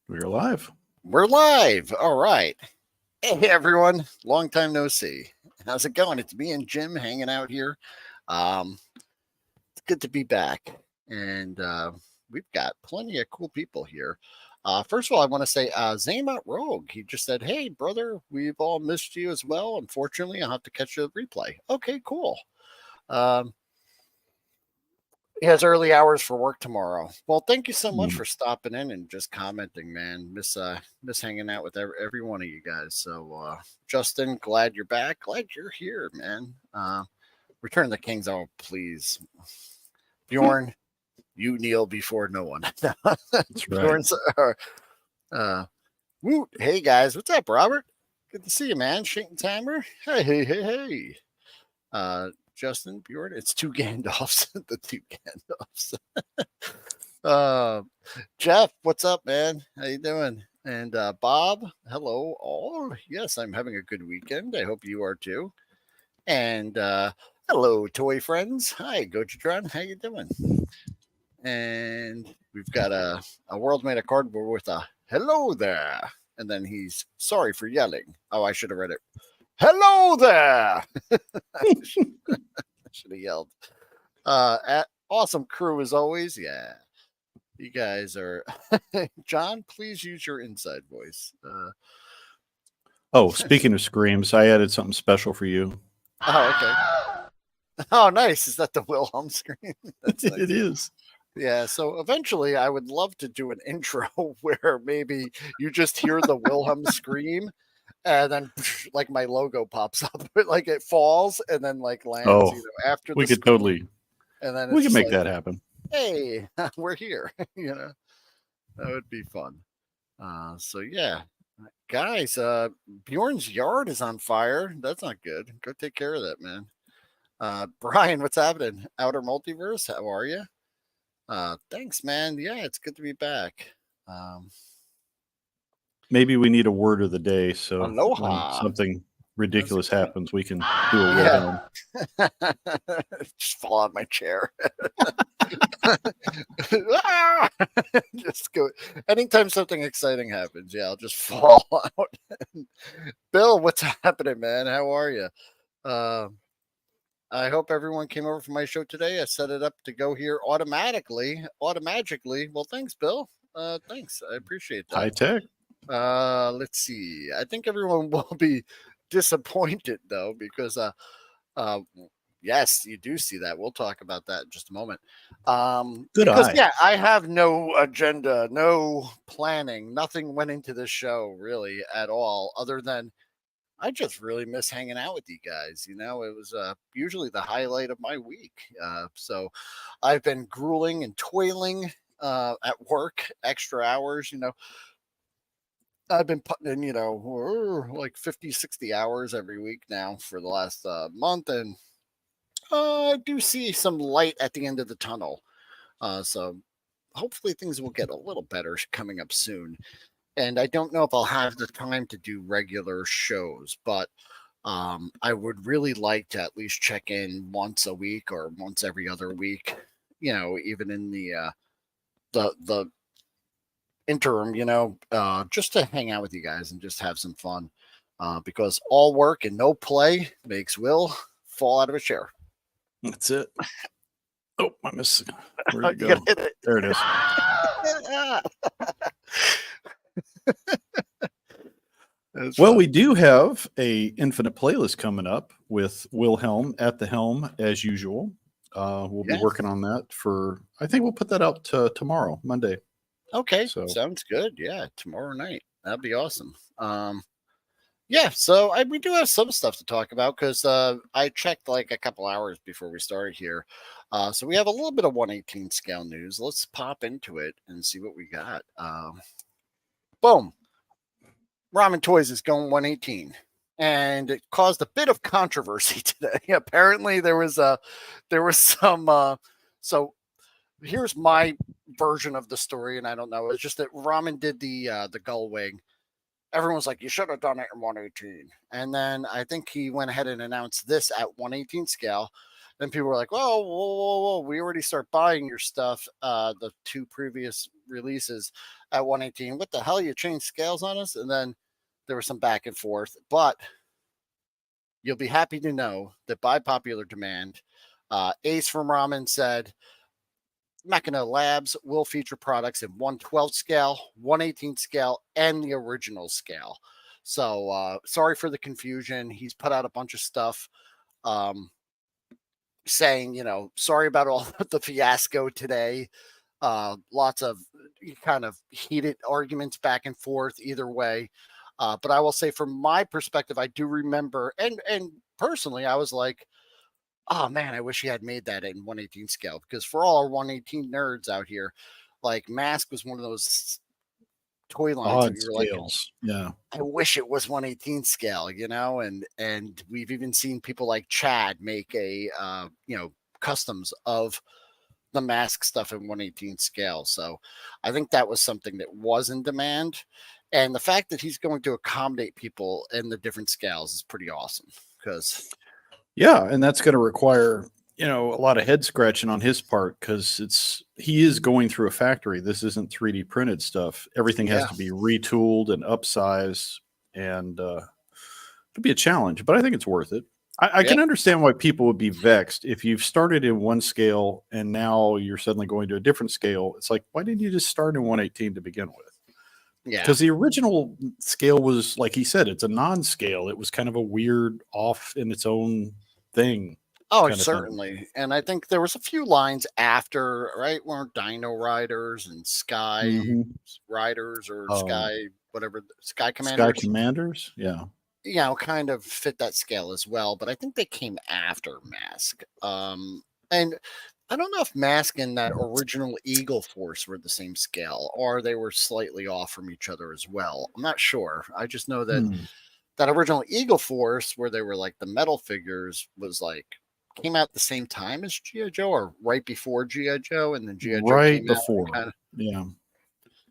We're live. We're live. All right. Hey, everyone. Long time no see. How's it going? It's me and Jim hanging out here. It's good to be back. And we've got plenty of cool people here. First of all, I want to say Zaymot Rogue. He just said, "Hey, brother, we've all missed you as well. Unfortunately, I'll have to catch the replay." Okay, cool. Um, He has early hours for work tomorrow. Well, thank you so much for stopping in and just commenting, man. Miss hanging out with every one of you guys. So, Justin, glad you're back. Glad you're here, man. Return of the Kings. Oh, please, Bjorn, you kneel before no one. That's right. Bjorn's. Woot. Hey guys, what's up, Robert? Good to see you, man. Shaking Timer. Hey. Justin Bjorn. It's two Gandalfs. The two Gandalfs. Jeff, what's up, man? How you doing? And Bob, hello all. Yes, I'm having a good weekend. I hope you are too. And hello, toy friends. Hi, Gojitron. How you doing? And we've got a world made of cardboard with a hello there. And then he's sorry for yelling. Oh, I should have read it. Hello there. I should have yelled. Awesome crew as always. Yeah. You guys are John, please use your inside voice. Speaking of screams, I added something special for you. Oh, okay. Oh, nice. Is that the Wilhelm scream? That's nice. It is. Yeah, so eventually I would love to do an intro where maybe you just hear the Wilhelm scream and then like my logo pops up, like it falls and then like lands, after we the could totally, and then we it's can make like, that happen. Hey, we're here. That would be fun. So yeah, guys, Bjorn's yard is on fire. That's not good. Go take care of that, man. Brian, what's happening? Outer Multiverse, how are you? Thanks, man. Yeah, it's good to be back. Maybe we need a word of the day, so when Aloha. something ridiculous happens, we can do a Wilhelm. Just fall out of my chair. Just go. Anytime something exciting happens, I'll just fall out. Bill, what's happening, man? How are you? I hope everyone came over for my show today. I set it up to go here automatically. Well, thanks, Bill. Thanks. I appreciate that. High tech. Let's see. I think everyone will be disappointed though, because yes, you do see that. We'll talk about that in just a moment. I have no agenda, no planning, nothing went into this show really at all, other than I just really miss hanging out with you guys. It was usually the highlight of my week. So I've been grueling and toiling at work, extra hours, I've been putting in, like 50, 60 hours every week now for the last month. And I do see some light at the end of the tunnel. So hopefully things will get a little better coming up soon. And I don't know if I'll have the time to do regular shows, but I would really like to at least check in once a week or once every other week, even in the interim, just to hang out with you guys and just have some fun. Because all work and no play makes Will fall out of a chair. That's it. Oh, I missed. Where'd it go? There it is. Well, we do have a infinite playlist coming up with Wilhelm at the helm as usual. We'll be working on that I think we'll put that out tomorrow, Monday. Okay, sounds good. Yeah, tomorrow night. That'd be awesome. So we do have some stuff to talk about because I checked like a couple hours before we started here. So we have a little bit of 1/18 scale news. Let's pop into it and see what we got. Boom. Ramen Toys is going 1/18. And it caused a bit of controversy today. Apparently there was some so here's my version of the story, and I don't know. It's just that Ramen did the gull wing. Everyone was like, you should have done it in 1/18. And then I think he went ahead and announced this at 1/18 scale. then people were like, "Whoa, whoa, whoa, whoa! We already start buying your stuff." The 2 previous releases at 118. What the hell? You changed scales on us? And then there was some back and forth, but you'll be happy to know that by popular demand, Ace from Ramen said Machina Labs will feature products in 112 scale, 118 scale, and the original scale. So sorry for the confusion. He's put out a bunch of stuff saying, sorry about all the fiasco today. Lots of kind of heated arguments back and forth either way. But I will say, from my perspective, I do remember, and personally, I was like, oh man, I wish he had made that in 118 scale, because for all our 118 nerds out here, like Mask was one of those toy lines that you were scales. Like, yeah, I wish it was 118 scale, and we've even seen people like Chad make a customs of the Mask stuff in 118 scale. So I think that was something that was in demand. And the fact that he's going to accommodate people in the different scales is pretty awesome, because yeah, and that's going to require a lot of head scratching on his part, because he is going through a factory. This isn't 3D printed stuff. Everything has to be retooled and upsized, and it'll be a challenge, but I think it's worth it. I can understand why people would be vexed if you've started in one scale and now you're suddenly going to a different scale. It's like, why didn't you just start in 118 to begin with? Yeah, because the original scale was, like he said, it's a non-scale. It was kind of a weird, off in its own thing. Oh, certainly. And I think there was a few lines after, right? Weren't Dino Riders and Sky Riders or Sky, whatever, Sky Commanders? Sky Commanders, yeah. Kind of fit that scale as well. But I think they came after Mask. And I don't know if Mask and that original Eagle Force were the same scale, or they were slightly off from each other as well. I'm not sure. I just know that that original Eagle Force, where they were like the metal figures, was like came out the same time as G.I. Joe, or right before G.I. Joe, and then G.I. Joe right before. Yeah.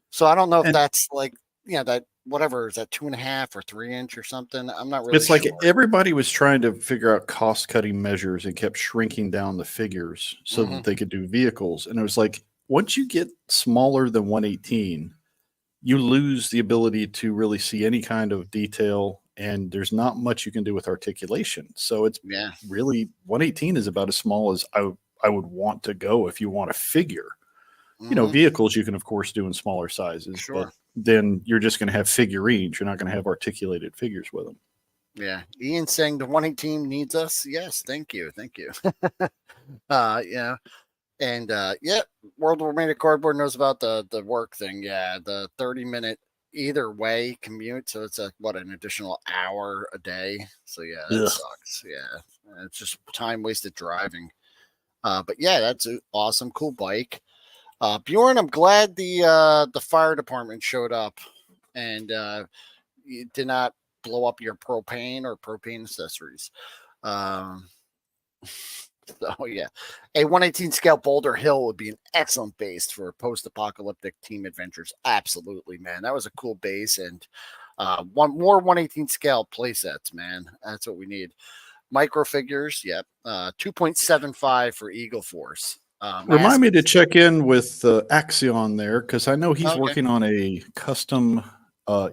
So I don't know if that's like, that whatever is that 2.5 or 3 inch or something. I'm not really. It's like everybody was trying to figure out cost cutting measures and kept shrinking down the figures so that they could do vehicles. And it was like, once you get smaller than 118, you lose the ability to really see any kind of detail, and there's not much you can do with articulation. So it's really 118 is about as small as I would want to go if you want a figure. Vehicles you can of course do in smaller sizes, but then you're just going to have figurines. You're not going to have articulated figures with them. Yeah. Ian saying the 118 needs us. Yes. Thank you. Yeah. And World War Made of Cardboard knows about the work thing. Yeah. The 30-minute either way commute. So it's an additional hour a day. So yeah, that sucks. Yeah. It's just time wasted driving. But yeah, that's an awesome, cool bike. Bjorn, I'm glad the fire department showed up and you did not blow up your propane or propane accessories. So yeah, a 118 scale Boulder Hill would be an excellent base for post-apocalyptic team adventures. Absolutely, man. That was a cool base, and one more 118 scale play sets, man. That's what we need. Micro figures, yep. 2.75 for Eagle Force. Remind me to check in with Axion there, because I know he's working on a custom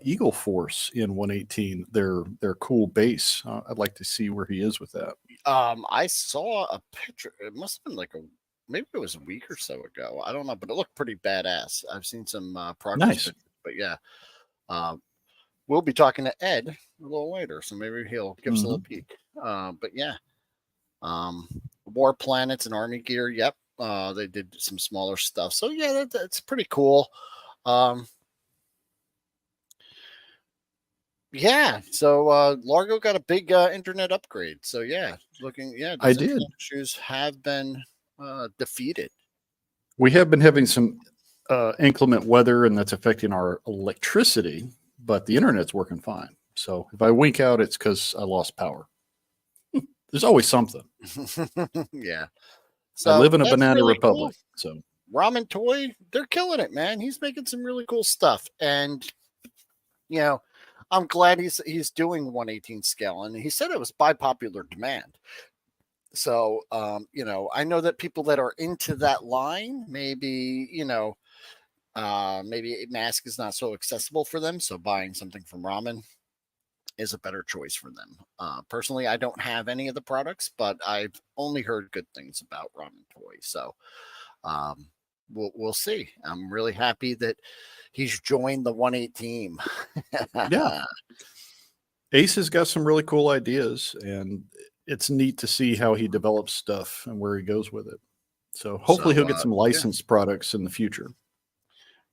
Eagle Force in 118. Their cool base. I'd like to see where he is with that. I saw a picture. It must have been maybe it was a week or so ago. I don't know, but it looked pretty badass. I've seen some progress, but yeah. We'll be talking to Ed a little later, so maybe he'll give us a little peek. But yeah, War Planets and Army Gear. Yep. They did some smaller stuff. So yeah, that's pretty cool. Yeah. So Largo got a big internet upgrade. So yeah, I did. Issues have been defeated. We have been having some inclement weather, and that's affecting our electricity, but the internet's working fine. So if I wink out, it's because I lost power. There's always something. Yeah. So I live in a banana republic. Cool. So Ramen Toy, they're killing it, man. He's making some really cool stuff, and I'm glad he's doing 118 scale, and he said it was by popular demand. So, I know that people that are into that line, maybe, maybe a mask is not so accessible for them. So buying something from Ramen is a better choice for them. Personally, I don't have any of the products, but I've only heard good things about Ramen Toy. So um, we'll see. I'm really happy that he's joined the 1-8 team. Yeah. Ace has got some really cool ideas, and it's neat to see how he develops stuff and where he goes with it. So hopefully he'll get some licensed products in the future.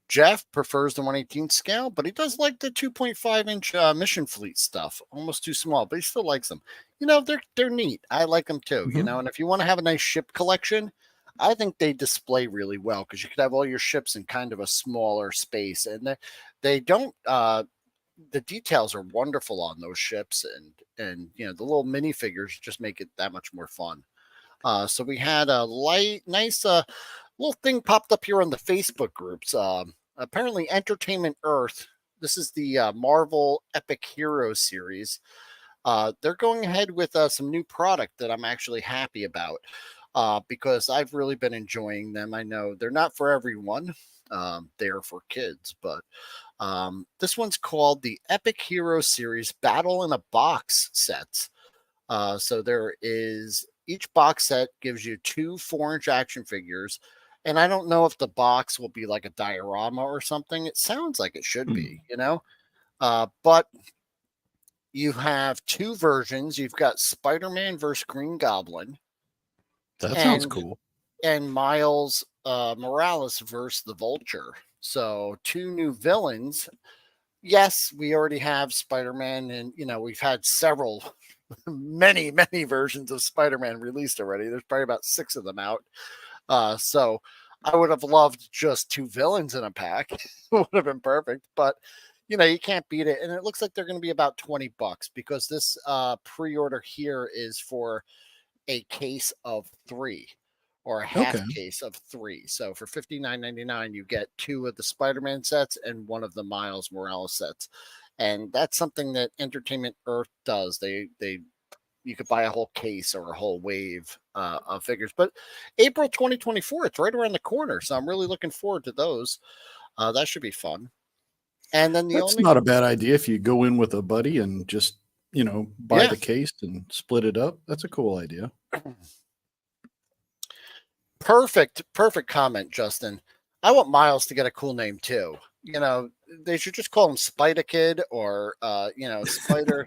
Jeff prefers the 1/18 scale, but he does like the 2.5-inch Mission Fleet stuff. Almost too small, but he still likes them. They're neat. I like them too. And if you want to have a nice ship collection, I think they display really well because you could have all your ships in kind of a smaller space, and they don't. The details are wonderful on those ships, and the little minifigures just make it that much more fun. So we had a nice little thing popped up here on the Facebook groups. Apparently, Entertainment Earth. This is the Marvel Epic Hero series. They're going ahead with some new product that I'm actually happy about because I've really been enjoying them. I know they're not for everyone. They're for kids, but this one's called the Epic Hero series Battle in a Box sets. So there is each box set gives you 2 4-inch action figures. And I don't know if the box will be like a diorama or something. It sounds like it should be, but you have 2 versions. You've got Spider-Man versus Green Goblin. That sounds cool. And Miles Morales versus the Vulture. So 2 new villains. Yes, we already have Spider-Man, and we've had many versions of Spider-Man released already. There's probably about 6 of them out. So I would have loved just 2 villains in a pack. It would have been perfect, but you can't beat it. And it looks like they're going to be about $20 because this pre-order here is for a case of 3 or a half case of 3. So for $59.99, you get 2 of the Spider-Man sets and 1 of the Miles Morales sets. And that's something that Entertainment Earth does. You could buy a whole case or a whole wave of figures. But April 2024, it's right around the corner. So I'm really looking forward to those. That should be fun. And then that's not a bad idea if you go in with a buddy and just, buy the case and split it up. That's a cool idea. Perfect comment, Justin. I want Miles to get a cool name too. They should just call him Spider Kid or Spider.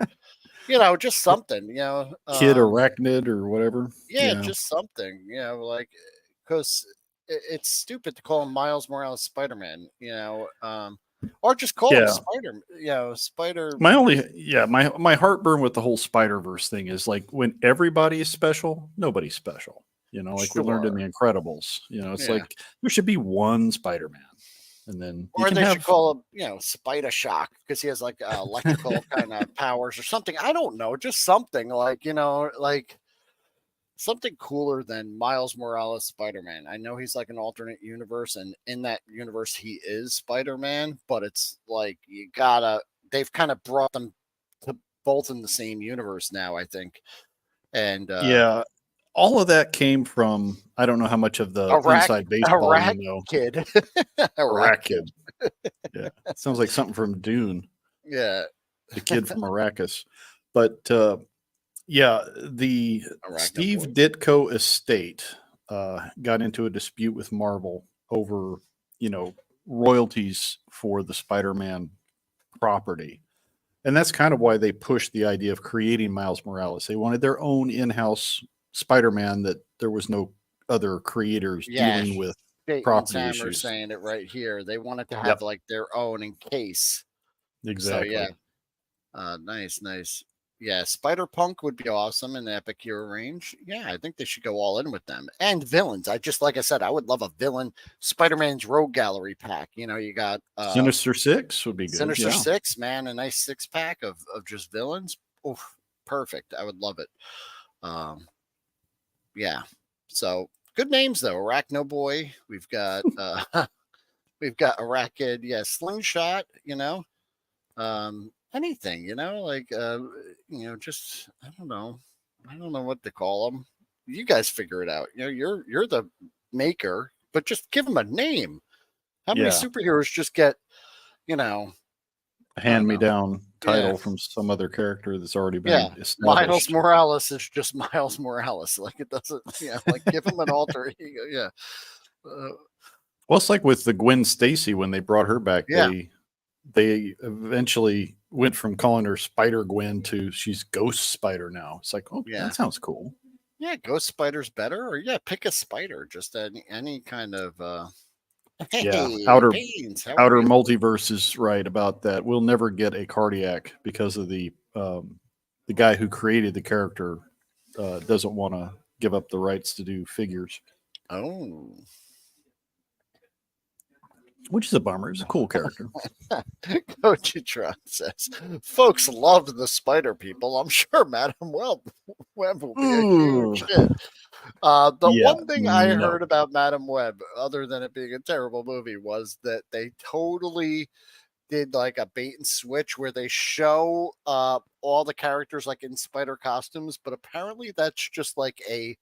Just something, Kid Arachnid or whatever. Yeah, just something, because it's stupid to call him Miles Morales Spider-Man, or just call him Spider, Spider. My heartburn with the whole Spider-Verse thing is like when everybody is special, nobody's special. We learned in The Incredibles. It's like there should be one Spider-Man. And then should call him, Spider Shock because he has like electrical kind of powers or something. I don't know, just something like something cooler than Miles Morales Spider-Man. I know he's like an alternate universe, and in that universe he is Spider-Man, but it's like they've kind of brought them to both in the same universe now, I think. And all of that came from, I don't know how much of the inside baseball you know. Kid. Iraq Kid. Yeah. Sounds like something from Dune. Yeah. The kid from Arrakis. But the Steve Ditko estate got into a dispute with Marvel over, royalties for the Spider-Man property. And that's kind of why they pushed the idea of creating Miles Morales. They wanted their own in-house Spider-Man that there was no other creators dealing with property issues. Saying it right here. They wanted to have like their own in case. Exactly. So, nice. Yeah, Spider-Punk would be awesome in the Epic Hero range. Yeah, I think they should go all in with them. And villains. Like I said, I would love a villain Spider-Man's Rogue Gallery pack. You got Sinister Six would be good. Sinister Six, man, a nice 6-pack of just villains. Oof, perfect. I would love it. Yeah. So good names though. Arachno Boy. We've got Arachid. Slingshot. Anything. Just I don't know what to call them. you guys figure it out. You're the maker, but just give them a name. How many superheroes just get, a hand-me-down title from some other character that's already been established? Miles Morales is just Miles Morales. Like, it doesn't, like, give him an alter ego. Yeah. Well, it's like with the Gwen Stacy when they brought her back. They eventually went from calling her Spider Gwen to she's Ghost Spider now. It's like, that sounds cool. Yeah, Ghost Spider's better, or pick a spider. Just any kind of outer multiverse is right about that. We'll never get a Cardiac because of the guy who created the character doesn't want to give up the rights to do figures. Oh. Which is a bummer. It's a cool character. Coachitron says, folks love the spider people. I'm sure Madam Web will be a huge hit. One thing I heard about Madam Web, other than it being a terrible movie, was that they totally did like a bait and switch where they show all the characters like in spider costumes, but apparently that's just like a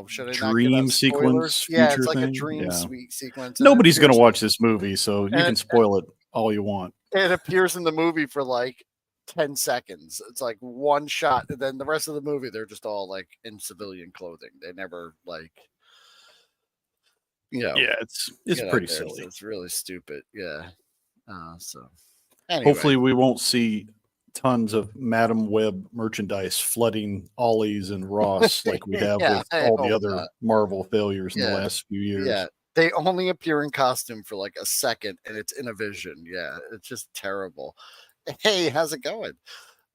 should I dream sequence? Yeah, it's like a dream sequence. Nobody's going to watch this movie, so you can spoil it all you want. It appears in the movie for like 10 seconds. It's like one shot, and then the rest of the movie they're just all like in civilian clothing. They never like, it's pretty silly. It's really stupid. Yeah. So anyway. Hopefully we won't see tons of Madam Web merchandise flooding Ollie's and Ross like we have with all the other Marvel failures in the last few years. Yeah, they only appear in costume for like a second, and it's in a vision. Yeah, it's just terrible. Hey, how's it going?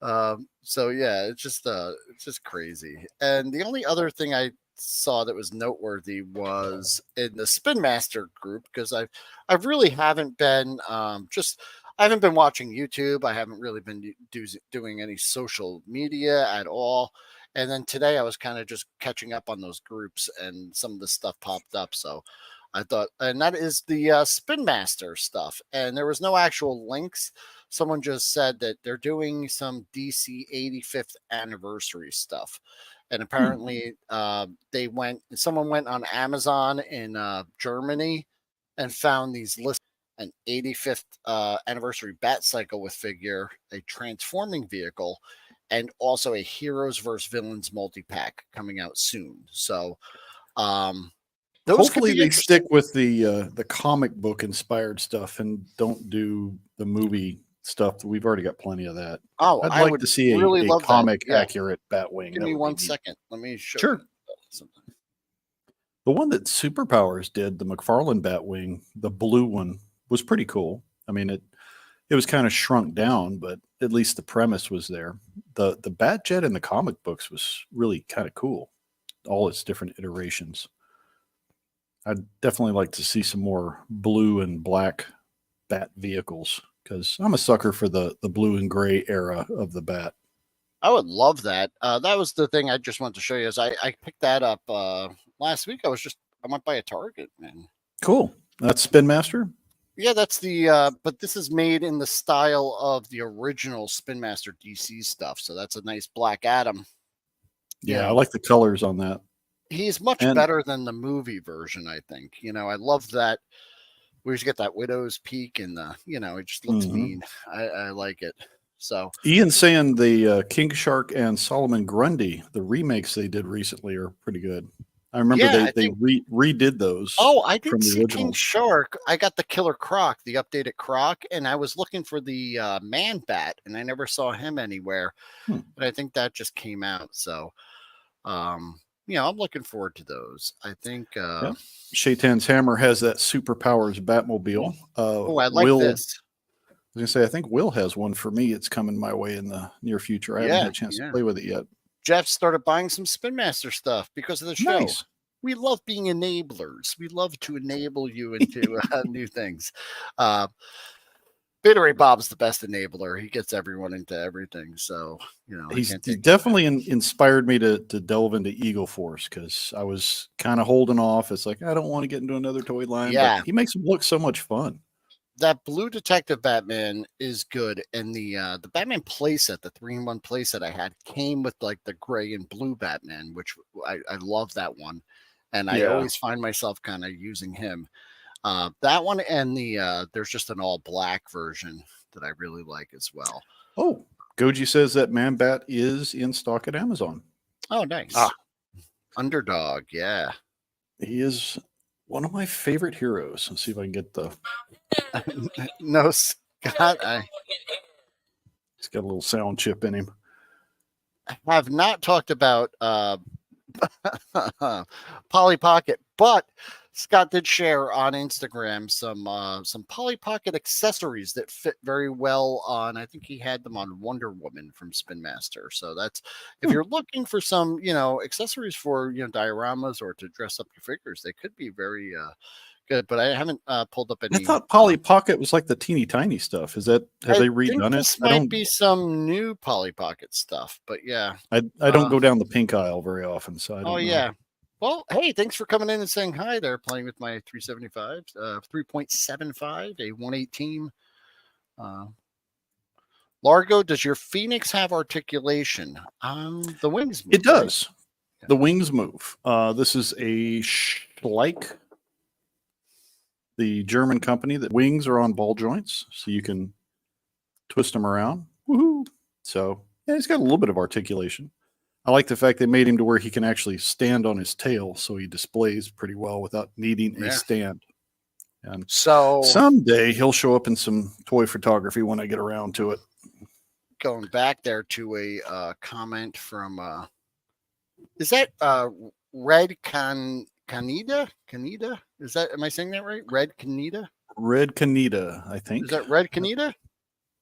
So yeah, it's just crazy. And the only other thing I saw that was noteworthy was in the Spin Master group, because I really haven't been I haven't been watching YouTube. I haven't really been doing any social media at all. And then today I was kind of just catching up on those groups, and some of the stuff popped up. So I thought, and that is the Spin Master stuff. And there was no actual links. Someone just said that they're doing some DC 85th anniversary stuff. And apparently someone went on Amazon in Germany and found these lists. An 85th anniversary Bat Cycle with figure, a transforming vehicle, and also a Heroes vs. Villains multi-pack coming out soon. So hopefully they stick with the comic book inspired stuff and don't do the movie stuff. We've already got plenty of that. I'd like to see a comic accurate Batwing. Give me 1 second. Let me show you something. The one that Superpowers did, the McFarlane Batwing, the blue one, was pretty cool. I mean, it was kind of shrunk down, but at least the premise was there. The Batjet in the comic books was really kind of cool. All its different iterations. I'd definitely like to see some more blue and black Bat vehicles, because I'm a sucker for the blue and gray era of the Bat. I would love that. That was the thing I just wanted to show you. Is I picked that up last week. I went by a Target, man. Cool. That's Spin Master. Yeah, that's the but this is made in the style of the original Spin Master DC stuff. So that's a nice Black Adam. Yeah, I like the colors on that. He's much better than the movie version, I think. I love that. We just get that Widow's Peak, and it just looks mean. I like it. So Ian's saying the King Shark and Solomon Grundy, the remakes they did recently, are pretty good. I remember they redid those. Oh, I didn't see King Shark. I got the Killer Croc, the updated Croc, and I was looking for the Man Bat, and I never saw him anywhere. But I think that just came out. So, I'm looking forward to those. I think Shaitan's Hammer has that Superpowers Batmobile. I like this. I was going to say, I think Will has one for me. It's coming my way in the near future. I haven't had a chance to play with it yet. Jeff started buying some Spin Master stuff because of the show. Nice. We love being enablers. We love to enable you into new things. Bittery Bob's the best enabler. He gets everyone into everything. So, he's definitely inspired me to delve into Eagle Force, because I was kind of holding off. It's like, I don't want to get into another toy line. Yeah. But he makes them look so much fun. that Blue Detective Batman is good, and the Batman playset, the 3-in-1 playset I had, came with like the gray and blue Batman, which I love that one, and I always find myself kind of using him. That one, and there's just an all black version that I really like as well. Oh, Goji says that Man Bat is in stock at Amazon. Oh, nice. Underdog, yeah. He is one of my favorite heroes. Let's see if I can get the. No, Scott. He's got a little sound chip in him. I have not talked about Polly Pocket, but Scott did share on Instagram some Polly Pocket accessories that fit very well on. I think he had them on Wonder Woman from Spin Master. So that's if you're looking for some, accessories for dioramas or to dress up your figures, they could be very good. But I haven't pulled up any. I thought Polly Pocket was like the teeny tiny stuff. Have they redone it? This might be some new Polly Pocket stuff, but yeah, I don't go down the pink aisle very often, so I don't know. Yeah. Well, hey, thanks for coming in and saying hi there, playing with my 375, 3.75, a 118. Largo, does your Phoenix have articulation? The wings move. It does. Right? Yeah. The wings move. This is a Schleich, the German company. That wings are on ball joints, so you can twist them around. Woohoo! So, yeah, he's got a little bit of articulation. I like the fact they made him to where he can actually stand on his tail, so he displays pretty well without needing a stand. And so someday he'll show up in some toy photography when I get around to it. Going back there to a comment from is that Red Canida? Is that, am I saying that right? Red Canida? Red Canida, I think. Is that Red Canida?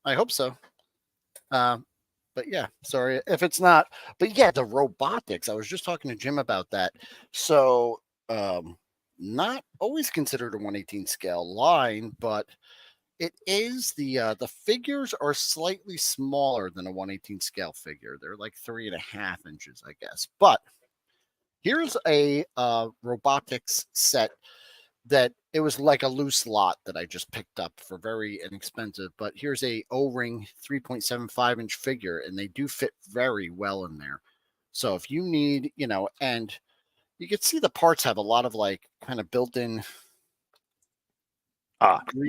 I hope so. But yeah, sorry if it's not. But yeah, the robotics. I was just talking to Jim about that. So not always considered a 1/18 scale line, but it is the figures are slightly smaller than a 1/18 scale figure. They're like 3.5 inches, I guess. But here's a robotics set that it was like a loose lot that I just picked up for very inexpensive. But here's a O-ring 3.75 inch figure, and they do fit very well in there. So if you need, and you can see the parts have a lot of like kind of built-in.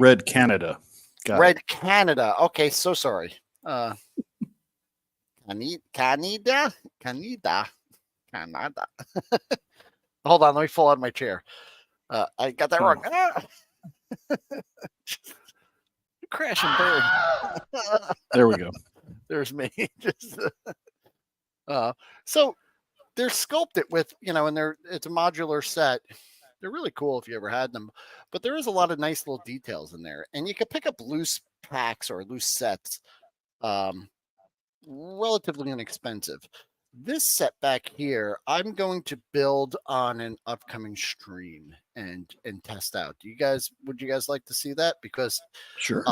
Red Canada. Red Canada. Okay, so sorry. Canada. Hold on, let me fall out of my chair. I got that wrong. Crash and burn. There we go. There's me. So they're sculpted with, and it's a modular set. They're really cool if you ever had them, but there is a lot of nice little details in there, and you can pick up loose packs or loose sets, relatively inexpensive. This set back here, I'm going to build on an upcoming stream and test out. Would you guys like to see that? Because sure.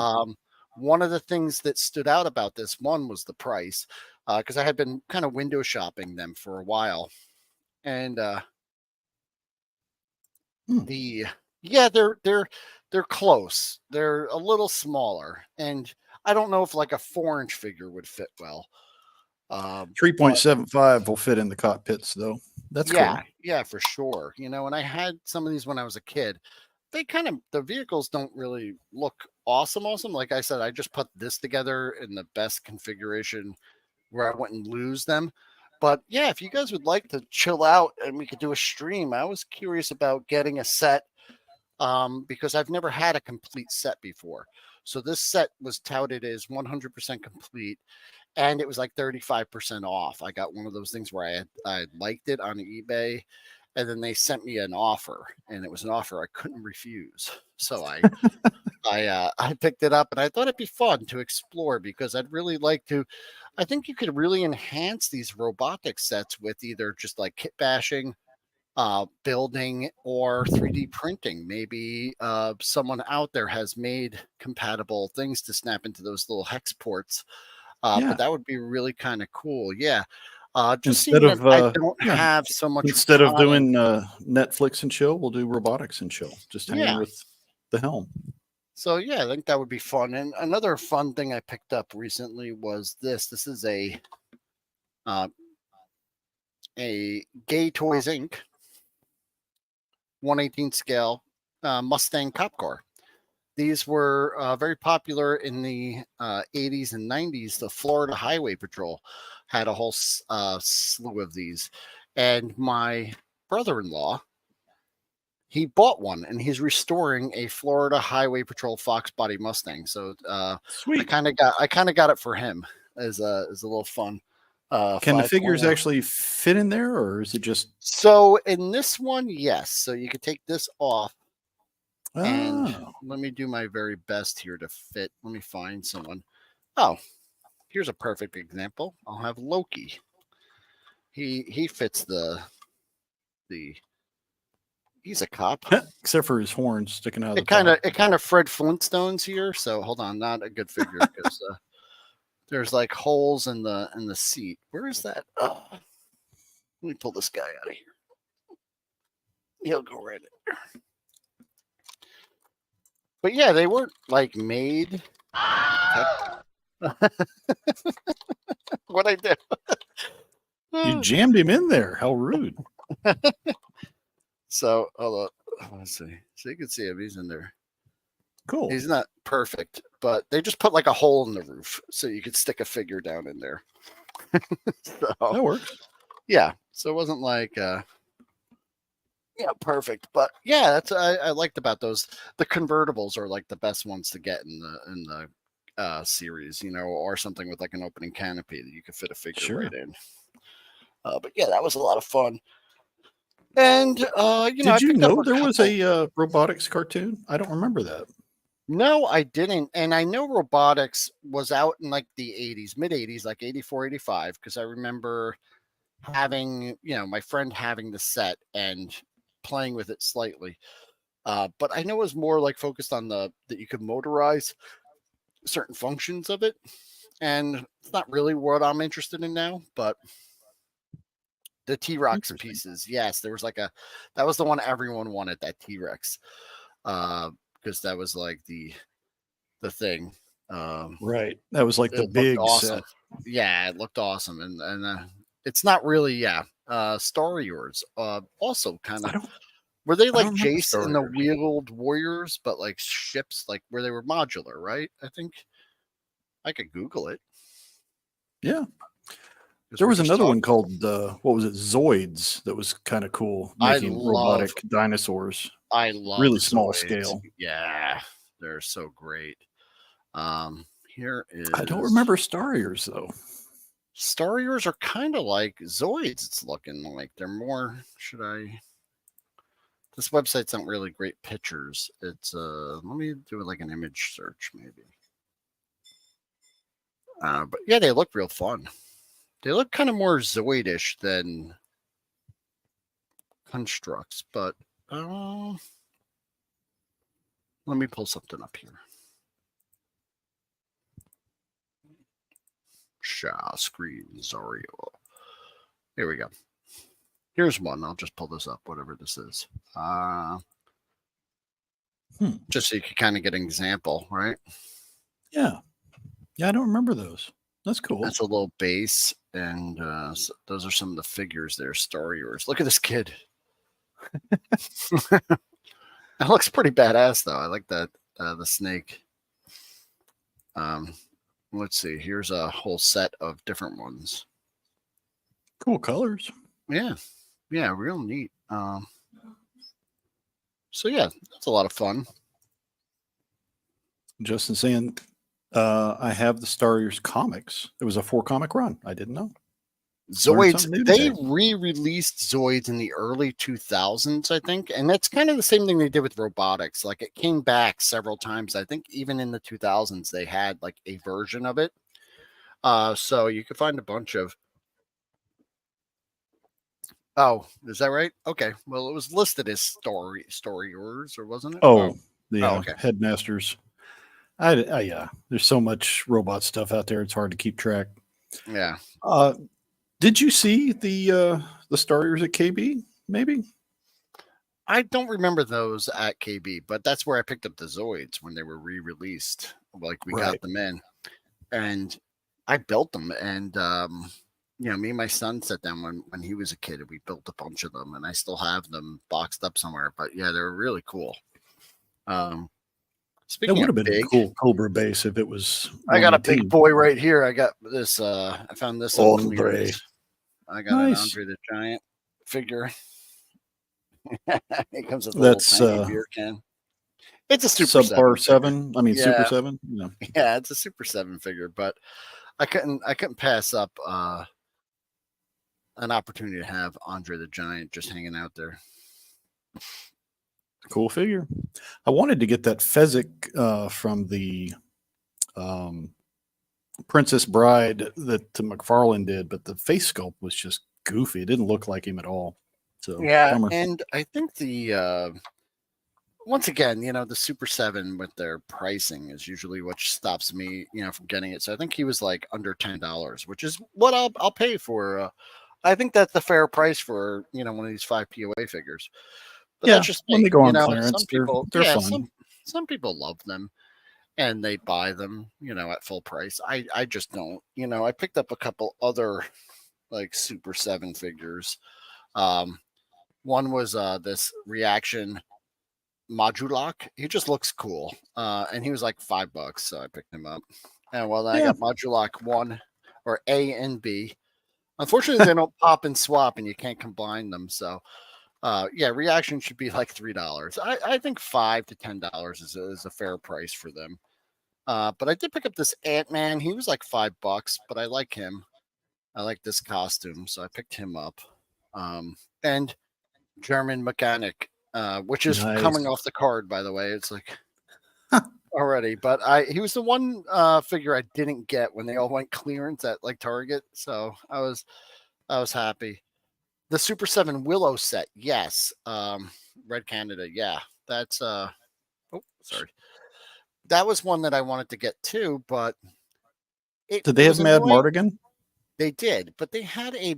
One of the things that stood out about this one was the price, because I had been kind of window shopping them for a while, and they're close. They're a little smaller, and I don't know if like a 4-inch figure would fit well. 3.75 will fit in the cockpits, though. That's cool. Yeah, for sure. And I had some of these when I was a kid. The vehicles don't really look awesome. Like I said, I just put this together in the best configuration where I wouldn't lose them. But yeah, if you guys would like to chill out and we could do a stream, I was curious about getting a set because I've never had a complete set before. So this set was touted as 100% complete, and it was like 35% off. I got one of those things where I liked it on eBay, and then they sent me an offer, and it was an offer I couldn't refuse. So I picked it up, and I thought it'd be fun to explore because I'd really like to. I think you could really enhance these robotic sets with either just like kit bashing, building, or 3D printing. Maybe someone out there has made compatible things to snap into those little hex ports. But that would be really kind of cool. Yeah. Just instead of I don't have so much. Instead of doing Netflix and chill, we'll do robotics and chill. Just hanging with the helm. So yeah, I think that would be fun. And another fun thing I picked up recently was this. This is a Gay Toys Inc. 1/18 scale Mustang cop car. These were very popular in the 80s and 90s. The Florida Highway Patrol had a whole slew of these. And my brother-in-law, he bought one, and he's restoring a Florida Highway Patrol Fox Body Mustang. So Sweet. I kind of got it for him as a little fun. Can the figures actually fit in there, or is it just? So in this one, yes. So you could take this off. And let me do my very best here to fit. Let me find someone. Oh, here's a perfect example. I'll have Loki. He fits the. He's a cop, except for his horns sticking out. It kind of Fred Flintstones here. So hold on, not a good figure because there's like holes in the seat. Where is that? Oh, let me pull this guy out of here. He'll go right in there. But yeah, they weren't like made. What I did? You jammed him in there. How rude. So hold on. Let's see. So you can see him. He's in there. Cool. He's not perfect, but they just put like a hole in the roof so you could stick a figure down in there. So, that works. Yeah. So it wasn't like perfect. But yeah, that's I liked about those. The convertibles are like the best ones to get in the series, or something with like an opening canopy that you could fit a figure right in. But yeah, that was a lot of fun. And did you know there was a robotics cartoon? I don't remember that. No, I didn't. And I know robotics was out in like the 80s, mid 80s, like 84, 85, because I remember having, my friend having the set and playing with it slightly. But I know it was more like focused on that you could motorize certain functions of it. And it's not really what I'm interested in now, but the T-Rex pieces. Yes, there was that was the one everyone wanted, that T-Rex. Because that was like the thing. Right. That was like the big awesome. set. Yeah, it looked awesome. And it's not really, Star Wars. Also kind of, were they like Jace and the Wheeled Warriors, but like ships, like where they were modular, right? I think I could Google it. Yeah. There was another one called, what was it? Zoids. That was kind of cool. Making robotic dinosaurs. I love really small scale. Yeah, they're so great. Here is. I don't remember Starriors though. Starriors are kind of like Zoids. It's looking like they're more. Should I? This website's not really great pictures. It's let me do like an image search maybe. But yeah, they look real fun. They look kind of more Zoidish than Constructs, but let me pull something up here. Screen Zario. Here we go. Here's one. I'll just pull this up, whatever this is. Just so you can kind of get an example, right? Yeah. Yeah, I don't remember those. That's cool. That's a little base, and so those are some of the figures there. Starriors. Look at this kid. That looks pretty badass, though. I like that the snake. Let's see. Here's a whole set of different ones. Cool colors. Yeah, real neat. So yeah, that's a lot of fun. Justin saying, I have the Starriors comics. It was a 4-comic run. I didn't know. Zoids, they re-released Zoids in the early 2000s, I think. And that's kind of the same thing they did with robotics. Like it came back several times. I think even in the 2000s, they had like a version of it. So you could find a bunch of. Oh, is that right? Okay. Well, it was listed as Starriors, or wasn't it? Okay. Headmasters. Yeah. There's so much robot stuff out there. It's hard to keep track. Yeah. Did you see the Starriors at KB? Maybe. I don't remember those at KB, but that's where I picked up the Zoids when they were re-released. Like we got them in, and I built them. And me and my son sat down when he was a kid, and we built a bunch of them, and I still have them boxed up somewhere. But yeah, they're really cool. Speaking that would have been a cool Cobra base if it was. I got a big boy right here. I got this. I found this. Andre. I got an Andre the Giant figure. It comes with a little tiny beer can. It's a Super Subpar 7. I mean, yeah. Super 7. Yeah. Yeah, it's a Super 7 figure, but I couldn't pass up an opportunity to have Andre the Giant just hanging out there. Cool figure. I wanted to get that Fezzik from the Princess Bride that McFarlane did, but the face sculpt was just goofy. It didn't look like him at all. So yeah, and I think the once again, the Super 7 with their pricing is usually what stops me, from getting it. So I think he was like under $10, which is what I'll pay for. I think that's the fair price for one of these 5 POA figures. But that's just when they go on clearance, some people, they're fun. Some people love them and they buy them, at full price. I just don't. I picked up a couple other like Super 7 figures. One was this Reaction Modulok. He just looks cool. And he was like $5, so I picked him up. And then I got Modulok 1 or A and B. Unfortunately, they don't pop and swap and you can't combine them. So Reaction should be like $3. I think $5 to $10 is a fair price for them. But I did pick up this Ant-Man. He was like $5, but I like him. I like this costume, so I picked him up. And German Mechanic, which is coming off the card, by the way. It's like already, but he was the one figure I didn't get when they all went clearance at like Target, so I was happy. The Super 7 Willow set, yes. Red Canada, yeah. That's that was one that I wanted to get too, but did they have Mad Mardigan? They did, but they had I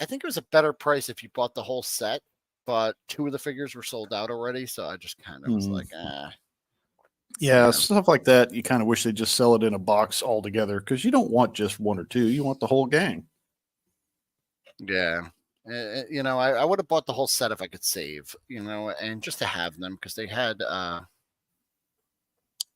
think it was a better price if you bought the whole set, but 2 of the figures were sold out already, so I just kind of was like, Yeah, stuff like that. You kind of wish they'd just sell it in a box altogether because you don't want just 1 or 2. You want the whole gang. Yeah. I would have bought the whole set if I could save, and just to have them because they had,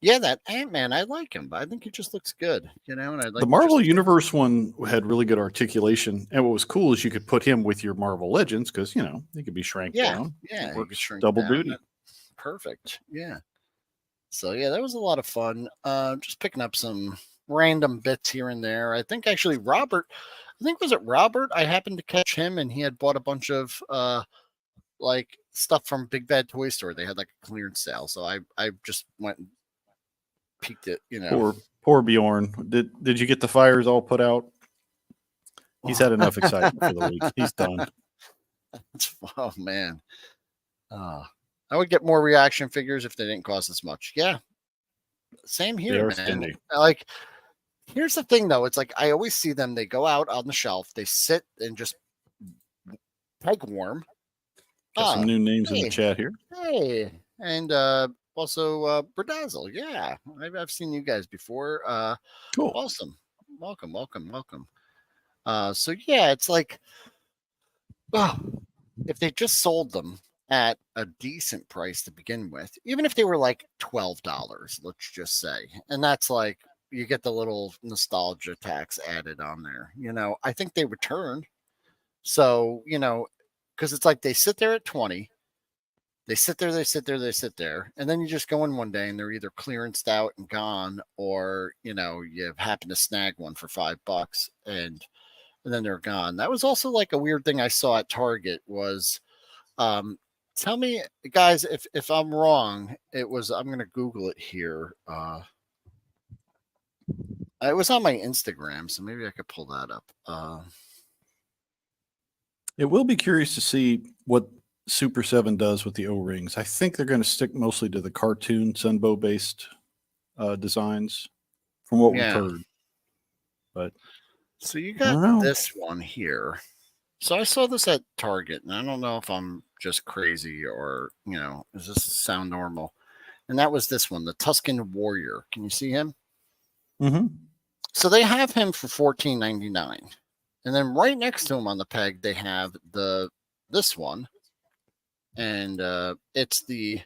that Ant-Man, I like him, but I think he just looks good, and I'd like the Marvel Universe one had really good articulation, and what was cool is you could put him with your Marvel Legends because he could be shrank down. Yeah, he could shrink double down. Duty. Perfect. Yeah. So that was a lot of fun. Just picking up some random bits here and there. I think actually Robert. Was it Robert? I happened to catch him, and he had bought a bunch of stuff from Big Bad Toy Store. They had like a clearance sale, so I just went and peeked it. Poor Bjorn. Did you get the fires all put out? He's had enough excitement for the week. He's done. Oh man. I would get more Reaction figures if they didn't cost as much. Yeah. Same here, man. Here's the thing, though. It's like I always see them. They go out on the shelf. They sit and just peg warm. Got some new names in the chat here. Hey. And also Berdazzle. Yeah. I've seen you guys before. Cool. Awesome. Welcome. So, it's like, if they just sold them at a decent price to begin with, even if they were like $12, let's just say, and that's like you get the little nostalgia tax added on there, I think they returned. So, because it's like they sit there at 20, they sit there, and then you just go in one day and they're either clearanced out and gone, or you happen to snag one for $5 and then they're gone. That was also like a weird thing I saw at Target was tell me, guys, if I'm wrong. I'm going to Google it here. It was on my Instagram, so maybe I could pull that up. It will be curious to see what Super 7 does with the O-rings. I think they're going to stick mostly to the cartoon Sunbow-based designs from what we've heard. But so you got this one here. So I saw this at Target, and I don't know if I'm just crazy, or does this sound normal? And that was this one, the Tusken Warrior. Can you see him? Mm-hmm. So they have him for $14.99, and then right next to him on the peg they have this one, and it's the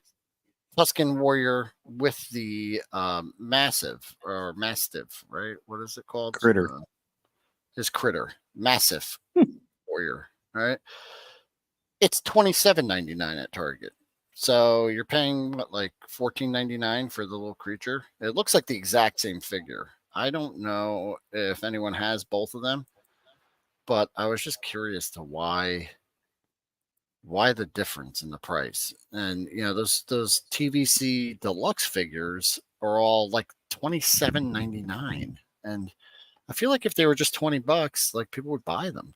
Tusken Warrior with the massive or mastiff, right? What is it called? Critter. His critter, massive warrior. All right, it's $27.99 at Target. So you're paying what, like $14.99 for the little creature? It looks like the exact same figure. I don't know if anyone has both of them, but I was just curious to why the difference in the price. And those TVC deluxe figures are all like $27.99, and I feel like if they were just $20, like people would buy them.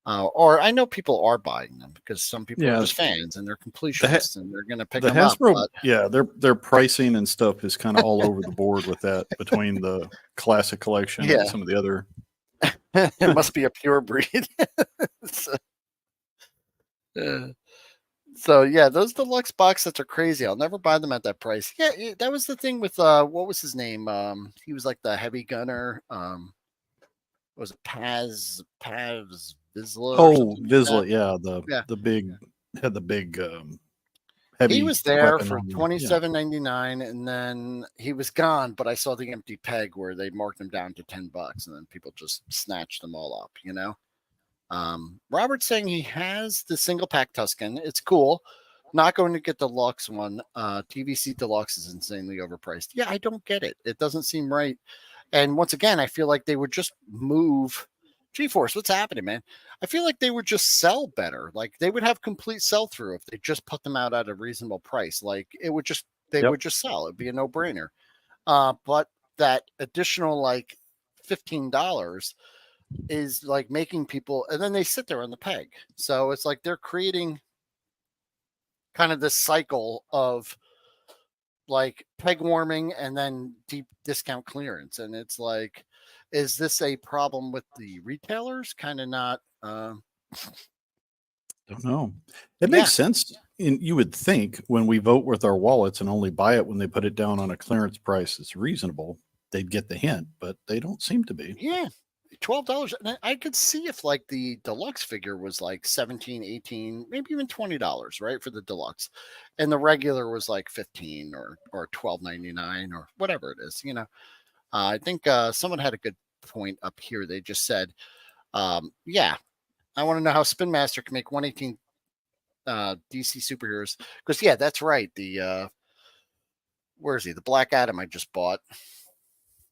Or I know people are buying them because some people are just fans and they're completionists and they're going to pick them Hasbro, up. Yeah, their pricing and stuff is kind of all over the board with that, between the classic collection and some of the other. It must be a pure breed. So yeah, those deluxe box sets are crazy. I'll never buy them at that price. Yeah, that was the thing with what was his name? He was like the heavy gunner. Was it Paz Vizsla? Oh, Vizsla, the big had the big heavy. He was there for $27.99, and then he was gone. But I saw the empty peg where they marked him down to $10, and then people just snatched them all up. Robert's saying he has the single pack Tusken. It's cool. Not going to get the Deluxe one. TVC Deluxe is insanely overpriced. Yeah, I don't get it. It doesn't seem right. And once again, I feel like they would just move. GeForce, what's happening, man? I feel like they would just sell better. Like they would have complete sell through if they just put them out at a reasonable price. Like they would just sell. It'd be a no brainer. But that additional like $15 is like making people, and then they sit there on the peg. So it's like they're creating kind of this cycle of like peg warming and then deep discount clearance. And it's like, is this a problem with the retailers? Kind of not. Don't know. It makes sense. You would think when we vote with our wallets and only buy it when they put it down on a clearance price that's reasonable, they'd get the hint, but they don't seem to be. Yeah. $12. And I could see if like the deluxe figure was like 17, 18, maybe even $20, right? For the deluxe. And the regular was like 15 or $12.99 or whatever it is, I think someone had a good point up here. They just said, I want to know how Spin Master can make 118 DC superheroes. Because that's right. The where is he? The Black Adam I just bought.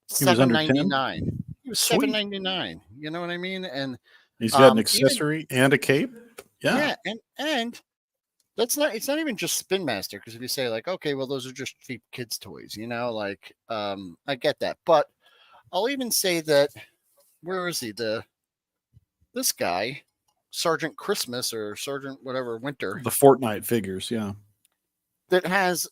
$7.99. He was $7.99. You know what I mean? And he's got an accessory and a cape. Yeah, and that's not. It's not even just Spin Master, because if you say like, okay, well, those are just cheap kids' toys, I get that, but I'll even say that. Where is he? This guy, Sergeant Christmas or Sergeant whatever Winter. The Fortnite figures, that has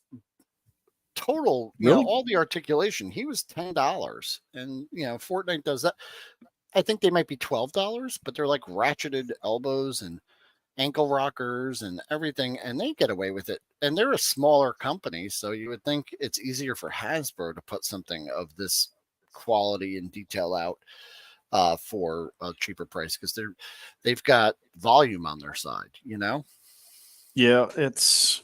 total, all the articulation. He was $10, and Fortnite does that. I think they might be $12, but they're like ratcheted elbows and ankle rockers and everything, and they get away with it. And they're a smaller company, so you would think it's easier for Hasbro to put something of this quality and detail out for a cheaper price, because they've got volume on their side. Yeah, it's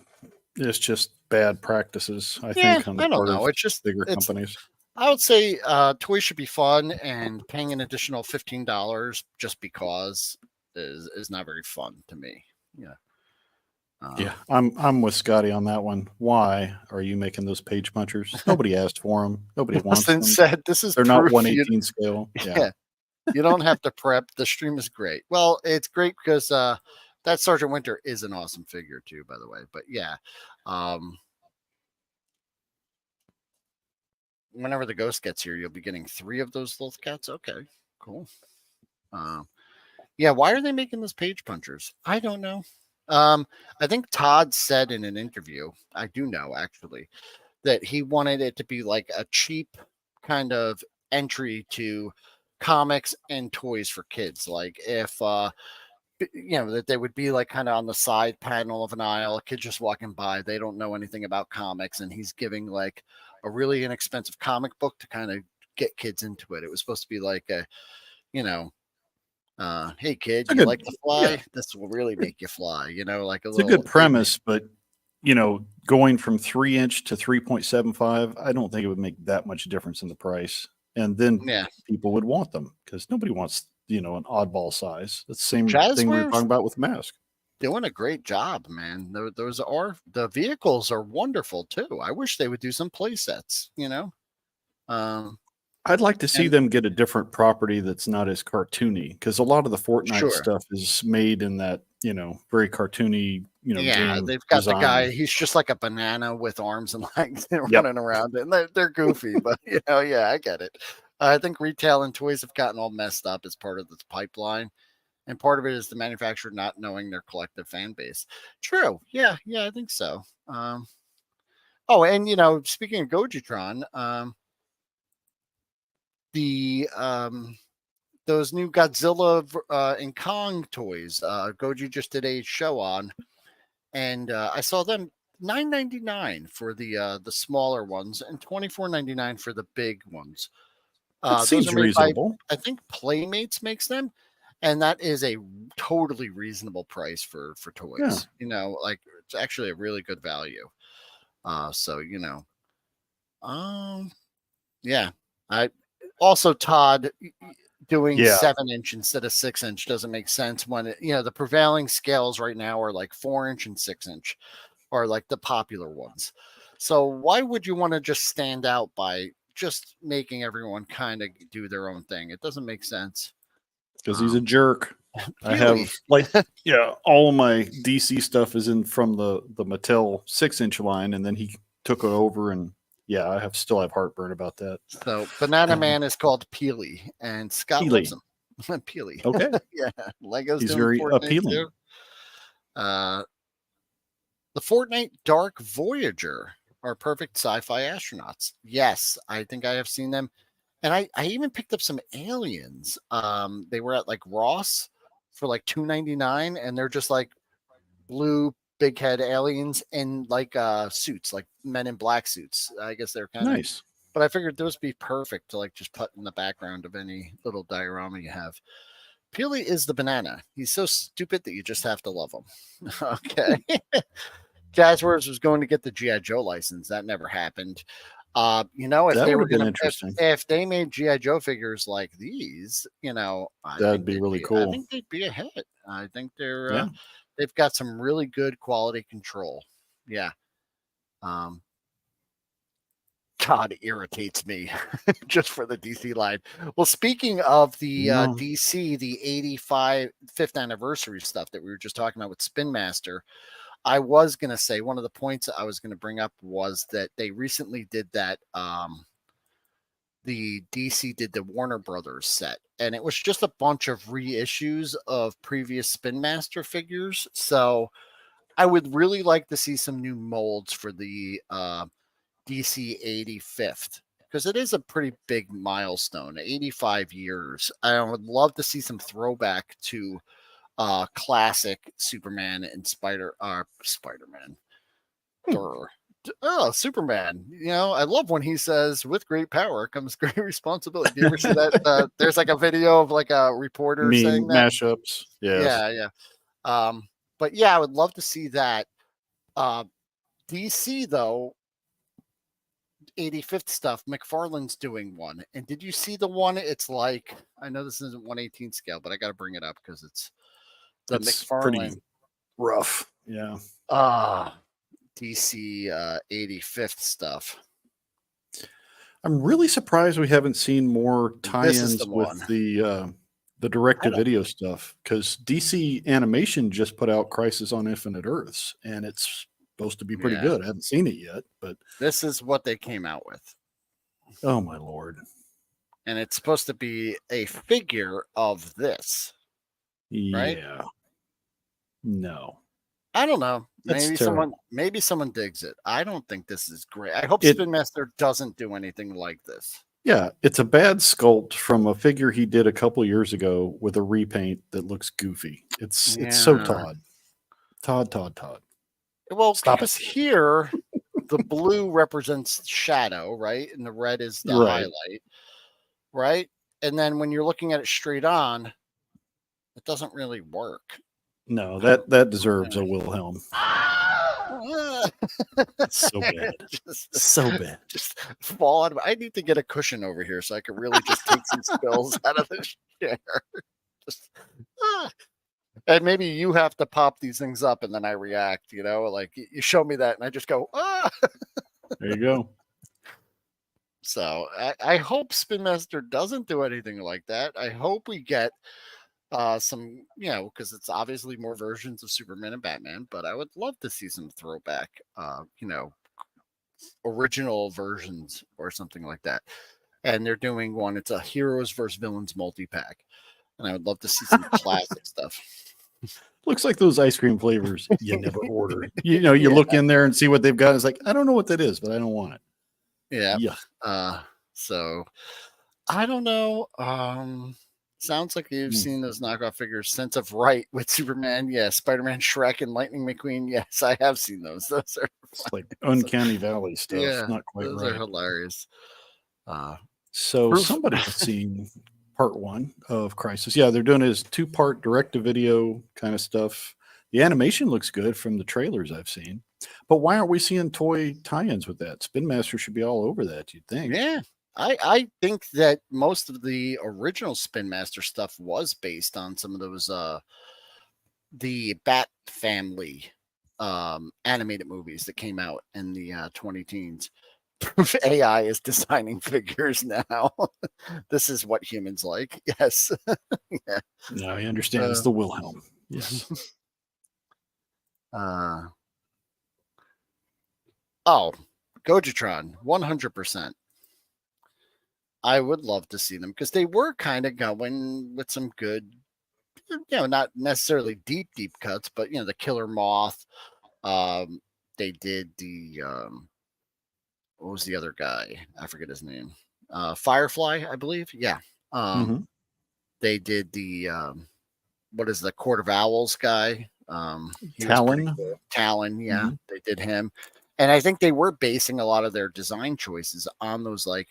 just bad practices, I think, on the part of it's just bigger companies. I would say toys should be fun, and paying an additional $15 just because is not very fun to me. I'm with Scotty on that one. Why are you making those page punchers? Nobody asked for them. Nobody wants them. Said they're not 118 scale. Yeah. You don't have to prep. The stream is great. Well, it's great because that Sergeant Winter is an awesome figure too, by the way. But whenever the ghost gets here, you'll be getting 3 of those little cats. Okay, cool. Why are they making those page punchers? I don't know. I think Todd said in an interview, I do know actually, that he wanted it to be like a cheap kind of entry to comics and toys for kids. Like if that they would be like kind of on the side panel of an aisle, a kid just walking by, they don't know anything about comics, and he's giving like a really inexpensive comic book to kind of get kids into it. It was supposed to be like a, hey kid, you like to fly? Yeah. This will really make you fly, like it's a good premise, but going from 3-inch to 3.75, I don't think it would make that much difference in the price. And then people would want them because nobody wants, an oddball size. That's the same thing we were talking about with Mask. Doing a great job, man. The vehicles are wonderful too. I wish they would do some play sets, I'd like to see them get a different property that's not as cartoony, because a lot of the Fortnite stuff is made in that, very cartoony, game they've got design. The guy, he's just like a banana with arms and legs running around, and they're goofy, but I get it. I think retail and toys have gotten all messed up as part of this pipeline, and part of it is the manufacturer not knowing their collective fan base. True. Yeah, I think so. And speaking of Gojitron, those new Godzilla and Kong toys, Goji just did a show on, and I saw them $9.99 for the smaller ones and $24.99 for the big ones. Seems reasonable. I think Playmates makes them, and that is a totally reasonable price for toys. Yeah. Like it's actually a really good value. I also, Todd, doing 7-inch instead of 6-inch doesn't make sense when the prevailing scales right now are like 4-inch and 6-inch are like the popular ones. So why would you want to just stand out by just making everyone kind of do their own thing? It doesn't make sense. Because he's a jerk. I have all of my DC stuff is in from the Mattel 6-inch line, and then he took it over, and I still have heartburn about that. So Banana Man is called Peely, and Scott loves him. Peely. Okay. Lego's he's doing very Fortnite appealing. Too. The Fortnite Dark Voyager are perfect sci-fi astronauts. Yes, I think I have seen them. And I even picked up some aliens. They were at like Ross for like $2.99, and they're just like blue big head aliens in like suits, like Men in Black suits. I guess they're kind of nice. But I figured those would be perfect to like just put in the background of any little diorama you have. Peely is the banana. He's so stupid that you just have to love him. Okay. Jazzwares was going to get the G.I. Joe license. That never happened. If they were going to, if they made G.I. Joe figures like these, that'd be really cool. I think they'd be a hit. I think they've got some really good quality control. Yeah. God, it irritates me just for the DC line. Well, speaking of the DC, the 5th anniversary stuff that we were just talking about with Spin Master, I was going to say one of the points I was going to bring up was that they recently did that. The DC did the Warner Brothers set, and it was just a bunch of reissues of previous Spin Master figures. So I would really like to see some new molds for the DC 85th, because it is a pretty big milestone, 85 years. I would love to see some throwback to classic Superman and Spider-Man. Superman. I love when he says, with great power comes great responsibility. Do you ever see that? There's like a video of like a reporter saying that. Mashups. Yes. Yeah. But yeah, I would love to see that. DC though, 85th stuff, McFarlane's doing one. And did you see the one? It's like, I know this isn't 1/18 scale, but I got to bring it up because it's McFarlane. Pretty rough. Yeah. DC 85th stuff. I'm really surprised we haven't seen more tie-ins with the direct-to-video stuff, because DC Animation just put out Crisis on Infinite Earths, and it's supposed to be pretty good. I haven't seen it yet, but this is what they came out with. Oh my Lord. And it's supposed to be a figure of this. Right? Yeah. No. I don't know. Maybe someone digs it. I don't think this is great. I hope Spin Master doesn't do anything like this. Yeah, it's a bad sculpt from a figure he did a couple years ago with a repaint that looks goofy. It's so Todd. Todd. Well, Stop because it. here the blue represents shadow, right? And the red is the highlight, right? And then when you're looking at it straight on, it doesn't really work. No, that deserves a Wilhelm. So bad. So bad. Just fall out of I need to get a cushion over here so I can really just take some spills out of the chair. Just and maybe you have to pop these things up and then I react, like you show me that and I just go, ah. There you go. So I hope Spin Master doesn't do anything like that. I hope we get some, because it's obviously more versions of Superman and Batman, but I would love to see some throwback, original versions or something like that. And they're doing one, it's a heroes versus villains multi-pack. And I would love to see some classic stuff. Looks like those ice cream flavors you never order. You look in there and see what they've got. It's like, I don't know what that is, but I don't want it. Yeah. So I don't know. Sounds like you've seen those knockoff figures. Sense of Right with Superman, yes. Spider-Man, Shrek, and Lightning McQueen, yes. I have seen those. Those are like Uncanny Valley stuff. Yeah, not quite those right. Are hilarious. So somebody's seen part 1 of Crisis. Yeah, they're doing his 2-part direct-to-video kind of stuff. The animation looks good from the trailers I've seen. But why aren't we seeing toy tie-ins with that? Spin Master should be all over that, you'd think. Yeah. I think that most of the original Spin Master stuff was based on some of those the Bat Family animated movies that came out in the 2010s. AI is designing figures now. This is what humans like. Yes. Yeah. No, I understand. It's the Wilhelm. Yes. Gojitron, 100%. I would love to see them because they were kind of going with some good, not necessarily deep cuts, but the Killer Moth. They did the what was the other guy? I forget his name. Firefly, I believe. Yeah. They did the what is the Court of Owls guy? Talon. Cool. Talon, yeah. They did him. And I think they were basing a lot of their design choices on those like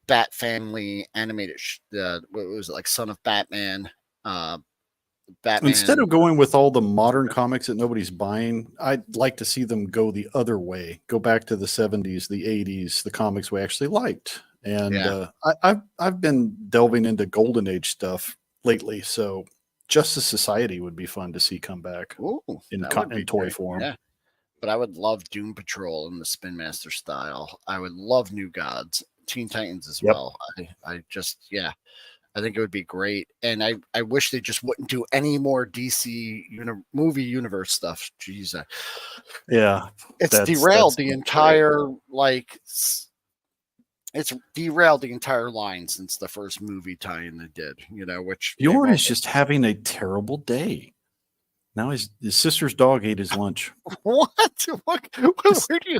Bat Family animated what was it, like Son of Batman, Batman. Instead of going with all the modern comics that nobody's buying, I'd like to see them go the other way. Go back to the 70s, the 80s, the comics we actually liked. And I've been delving into Golden Age stuff lately, so Justice Society would be fun to see come back in toy form. Yeah. But I would love Doom Patrol in the Spin Master style. I would love New Gods. Teen Titans as well. I think it would be great. And I wish they just wouldn't do any more DC movie universe stuff. Jeez. It's derailed the entire it's derailed the entire line since the first movie tie-in they did, which Bjorn is just having a terrible day. Now his sister's dog ate his lunch. What? Where do you?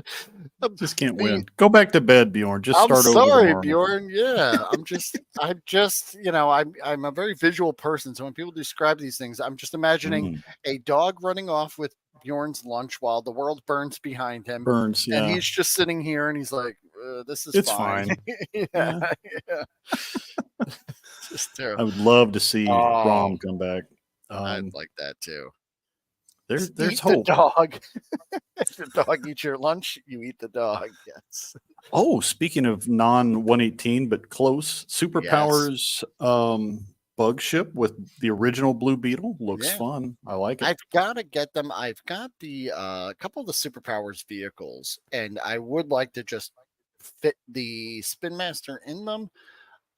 Just can't win. Go back to bed, Bjorn. Just start over. I'm sorry, Bjorn. Yeah, I'm just, I'm a very visual person. So when people describe these things, I'm just imagining a dog running off with Bjorn's lunch while the world burns behind him. And he's just sitting here, and he's like, "This is fine." yeah. Just terrible. I would love to see Rom come back. I'd like that too. There's hope. The dog. If the dog eats your lunch, you eat the dog. Yes. Oh, speaking of non-118 but close, Superpowers bug ship with the original Blue Beetle looks fun. I like it. I've got to get them. I've got the couple of the Superpowers vehicles, and I would like to just fit the Spin Master in them.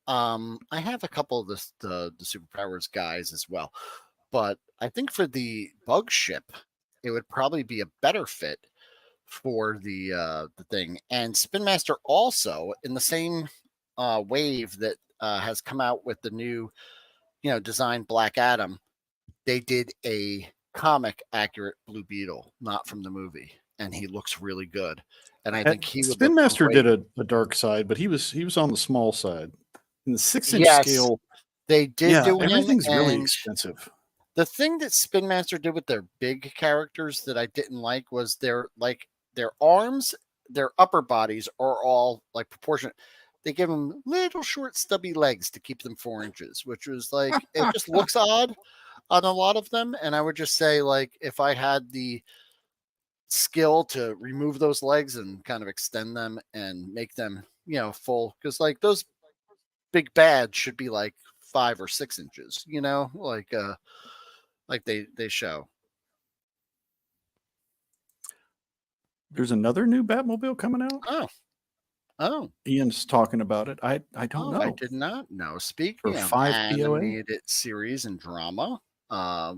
I have a couple of the Superpowers guys as well. But I think for the bug ship, it would probably be a better fit for the thing. And Spin Master also, in the same wave that has come out with the new, design Black Adam, they did a comic accurate Blue Beetle, not from the movie. and he looks really good. And I think he would. Spin Master did a dark side, but he was on the small side. In the 6-inch scale, they did do everything's really expensive. The thing that Spin Master did with their big characters that I didn't like was their arms, their upper bodies are all like proportionate. They give them little short stubby legs to keep them 4 inches, which was like, it just looks odd on a lot of them. And I would just say, like, if I had the skill to remove those legs and kind of extend them and make them, full, because like those big bads should be like 5 or 6 inches, like they show. There's another new Batmobile coming out. Oh, Ian's talking about it. I don't know. I did not know. Speaking of animated series and drama,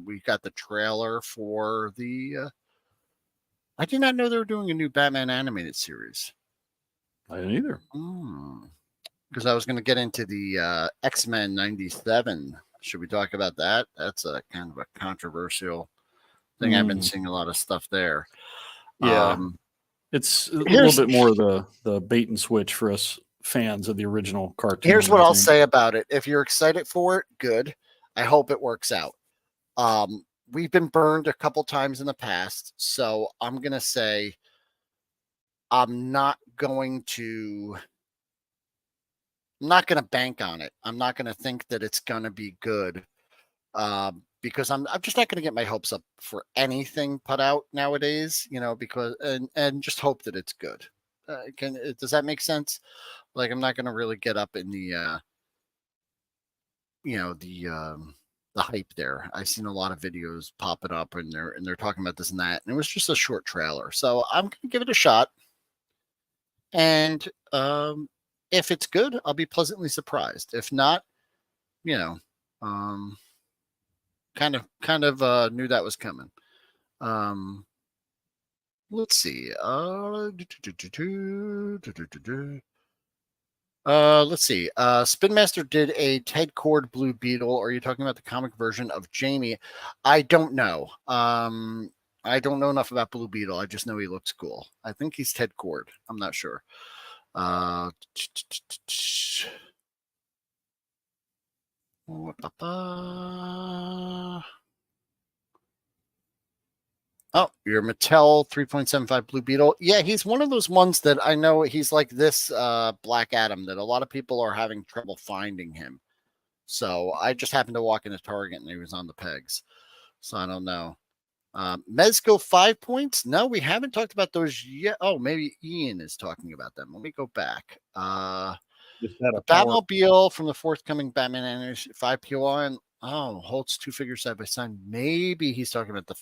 we got the trailer for the. I did not know they were doing a new Batman animated series. I didn't either. Because I was going to get into the X-Men 97. Should we talk about that? That's a kind of a controversial thing. I've been seeing a lot of stuff there. Yeah. It's a little bit more the bait and switch for us fans of the original cartoon. Here's what I'll say about it. If you're excited for it, good. I hope it works out. We've been burned a couple times in the past, so I'm going to say I'm not going to bank on it. I'm not going to think that it's going to be good. Because I'm just not going to get my hopes up for anything put out nowadays, because and just hope that it's good. Does that make sense? Like, I'm not going to really get up in the the hype there. I've seen a lot of videos popping up and they're talking about this and that, and it was just a short trailer. So I'm going to give it a shot. And if it's good, I'll be pleasantly surprised. If not, kind of knew that was coming. Let's see. Let's see. Spin Master did a Ted Kord Blue Beetle. Are you talking about the comic version of Jamie? I don't know. I don't know enough about Blue Beetle. I just know he looks cool. I think he's Ted Kord. I'm not sure. Oh, your Mattel 3.75 Blue Beetle. Yeah, he's one of those ones that I know he's like this Black Adam that a lot of people are having trouble finding him. So I just happened to walk into Target and he was on the pegs. So I don't know. Mezco 5 points? No, we haven't talked about those yet. Oh, maybe Ian is talking about them. Let me go back. The Batmobile from the forthcoming Batman animation 5 POI. Oh, holds 2 figures side by side. Maybe he's talking about the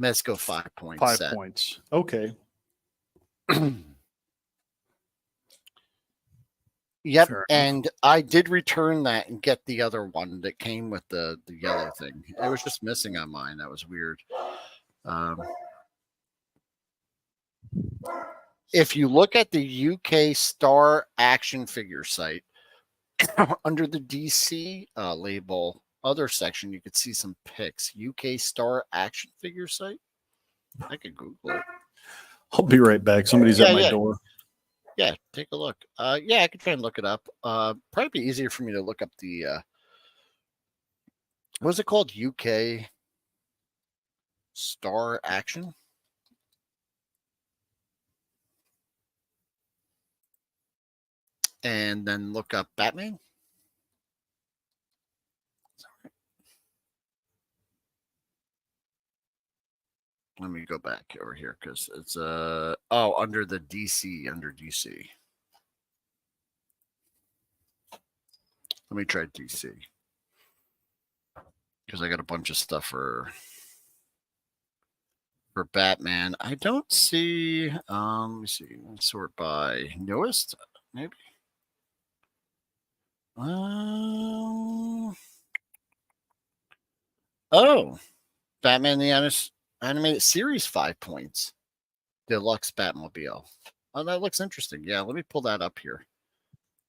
Mezco 5 points. 5 points. Okay. Yep, and I did return that and get the other one that came with the yellow thing. It was just missing on mine. That was weird. If you look at the UK Star action figure site, under the DC label, other section, you could see some pics. UK Star action figure site. I could Google it. I'll be right back. Somebody's at my door. Yeah, take a look. Yeah, I could try and look it up. Probably be easier for me to look up the what is it called? UK Star Action. And then look up Batman. Let me go back over here because it's under the DC, under DC. Let me try DC because I got a bunch of stuff for Batman. I don't see. Let me see. Sort by newest, maybe. Oh, Batman the Animated Series 5 points. Deluxe Batmobile. Oh, that looks interesting. Yeah, let me pull that up here.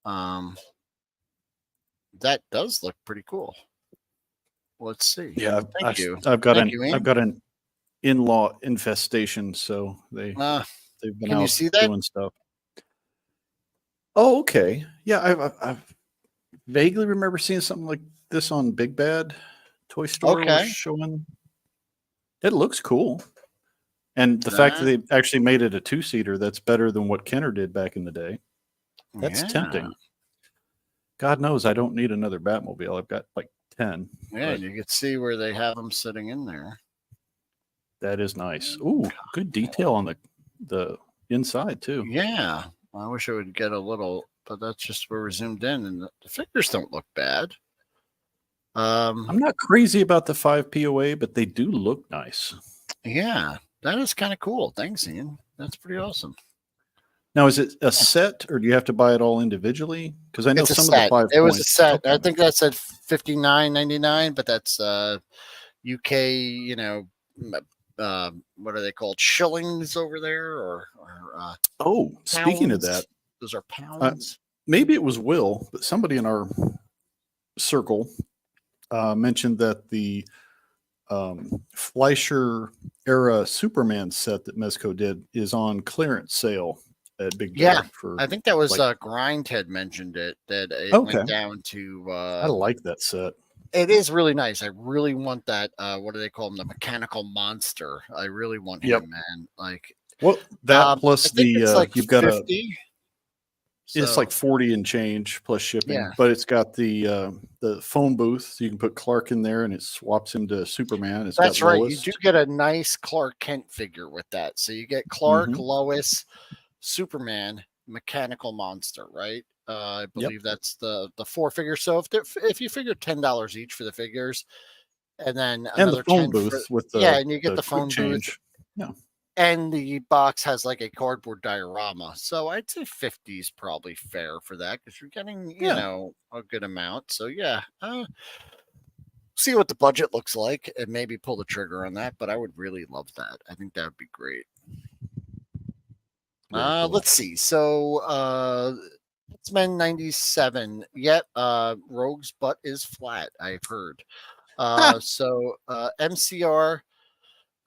That does look pretty cool. Let's see. Yeah, Thank you. I've got an in-law infestation, so they've been out doing stuff. Oh, okay. Yeah, I've vaguely remember seeing something like this on Big Bad Toy Store. Okay. Was showing. It looks cool. And the fact that they actually made it a 2-seater, that's better than what Kenner did back in the day. That's tempting. God knows I don't need another Batmobile. I've got like 10. Yeah, and you can see where they have them sitting in there. That is nice. Ooh, good detail on the inside too. Yeah. I wish I would get a little, but that's just where we're zoomed in, and the figures don't look bad. I'm not crazy about the 5 POA, but they do look nice. Yeah, that is kind of cool. Thanks, Ian. That's pretty awesome. Now, is it a set, or do you have to buy it all individually? Because I know it's some of the 5 It was a set. Okay. I think that said $59.99, but that's UK, you know, what are they called? Shillings over there, or oh, speaking of that, those are pounds. Maybe it was Will, but somebody in our circle mentioned that the Fleischer era Superman set that Mezco did is on clearance sale at Big Bear. Yeah, I think that was Grind had mentioned it, that it went down to I like that set. It is really nice. I really want that. What do they call him? The mechanical monster. I really want him, man. Like, well, that plus the you've got 50. It's like 40 and change plus shipping, but it's got the phone booth. So you can put Clark in there and it swaps him to Superman. That's right. You do get a nice Clark Kent figure with that. So you get Clark, Lois, Superman, mechanical monster, right? I believe that's the 4 figures. So if you figure $10 each for the figures, and then another the phone booth with the and you get the phone change. booth. And the box has like a cardboard diorama. So I'd say 50 is probably fair for that, because you're getting, you know, a good amount. So see what the budget looks like and maybe pull the trigger on that. But I would really love that. I think that would be great. Cool. Let's see. So X-Men 97. Yet Rogue's butt is flat, I've heard. So MCR.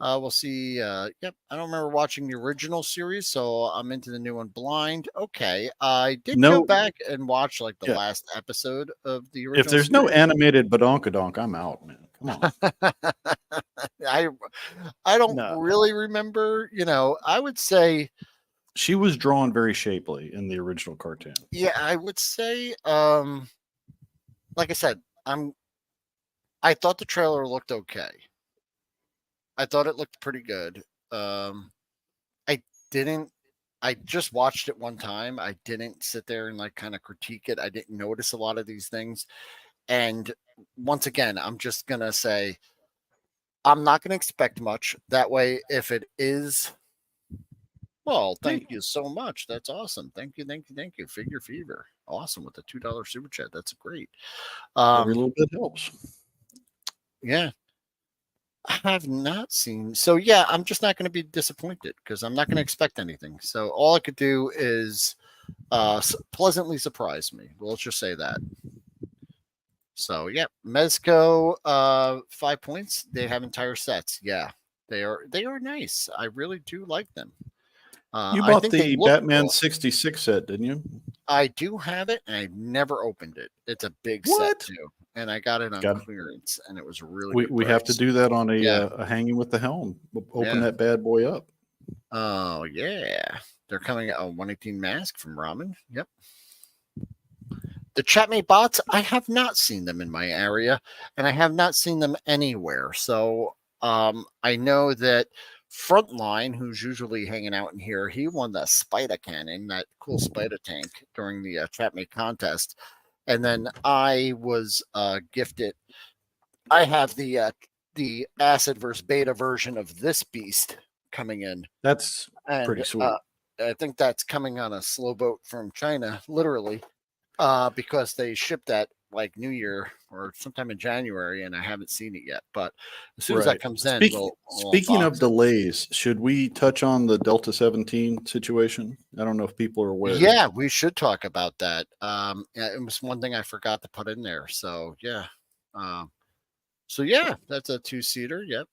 We'll see. Yep. I don't remember watching the original series, so I'm into the new one blind. Okay. I did go back and watch like the last episode of the original. If there's no animated Badonkadonk, I'm out, man. Come on. I don't really remember. You know, I would say she was drawn very shapely in the original cartoon. Yeah, I would say, like I said, I thought the trailer looked okay. I thought it looked pretty good. I just watched it one time. I didn't sit there and like kind of critique it. I didn't notice a lot of these things. And once again, I'm just going to say, I'm not going to expect much. That way, if it is, well, thank you so much. That's awesome. Thank you. Figure Fever. Awesome with the $2 super chat. That's great. Every little bit helps. Yeah. I have not seen. So yeah, I'm just not going to be disappointed because I'm not going to expect anything. So all I could do is pleasantly surprise me. Well, let's just say that. So yeah, Mezco 5 points. They have entire sets. Yeah, they are nice. I really do like them. You bought the Batman 66 set, didn't you? I do have it, and I never opened it. It's a big set too. And I got it on clearance, and it was really. We have to do that on a hanging with the helm. Open that bad boy up. Oh yeah, they're coming out. 118 mask from Ramen. Yep. The Chatmate bots, I have not seen them in my area, and I have not seen them anywhere. So I know that Frontline, who's usually hanging out in here, he won the Spider Cannon, that cool Spider tank, during the Chatmate contest. And then I was gifted. I have the acid versus beta version of this beast coming in. That's pretty sweet. I think that's coming on a slow boat from China, literally, because they shipped that like New Year or sometime in January, and I haven't seen it yet. But as soon as that comes in, speaking of delays, should we touch on the Delta 17 situation? I don't know if people are aware. Yeah, we should talk about that. It was one thing I forgot to put in there. So yeah, that's a 2-seater. Yep.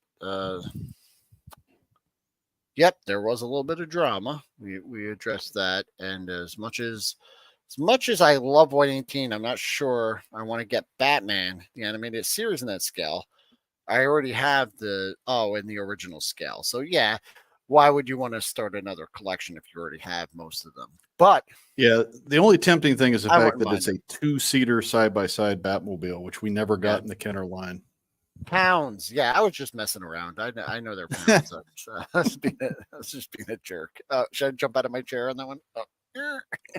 Yep, there was a little bit of drama. We addressed that, and as much as I love White 18, I'm not sure I want to get Batman, the animated series, in that scale. I already have in the original scale. So yeah, why would you want to start another collection if you already have most of them? But yeah, the only tempting thing is the fact that it's a 2-seater side-by-side Batmobile, which we never got in the Kenner line. Pounds. Yeah, I was just messing around. I know they're pounds. I was just being a jerk. Should I jump out of my chair on that one?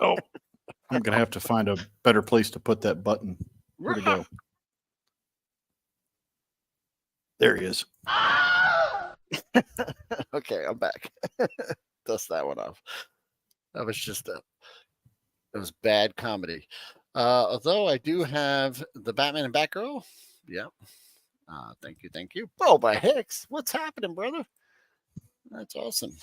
Oh, I'm going to have to find a better place to put that button. Where'd it go? There he is. Okay, I'm back. Dust that one off. That was just it was bad comedy. Although I do have the Batman and Batgirl. Yeah. Thank you. Boba Hicks. What's happening, brother? That's awesome.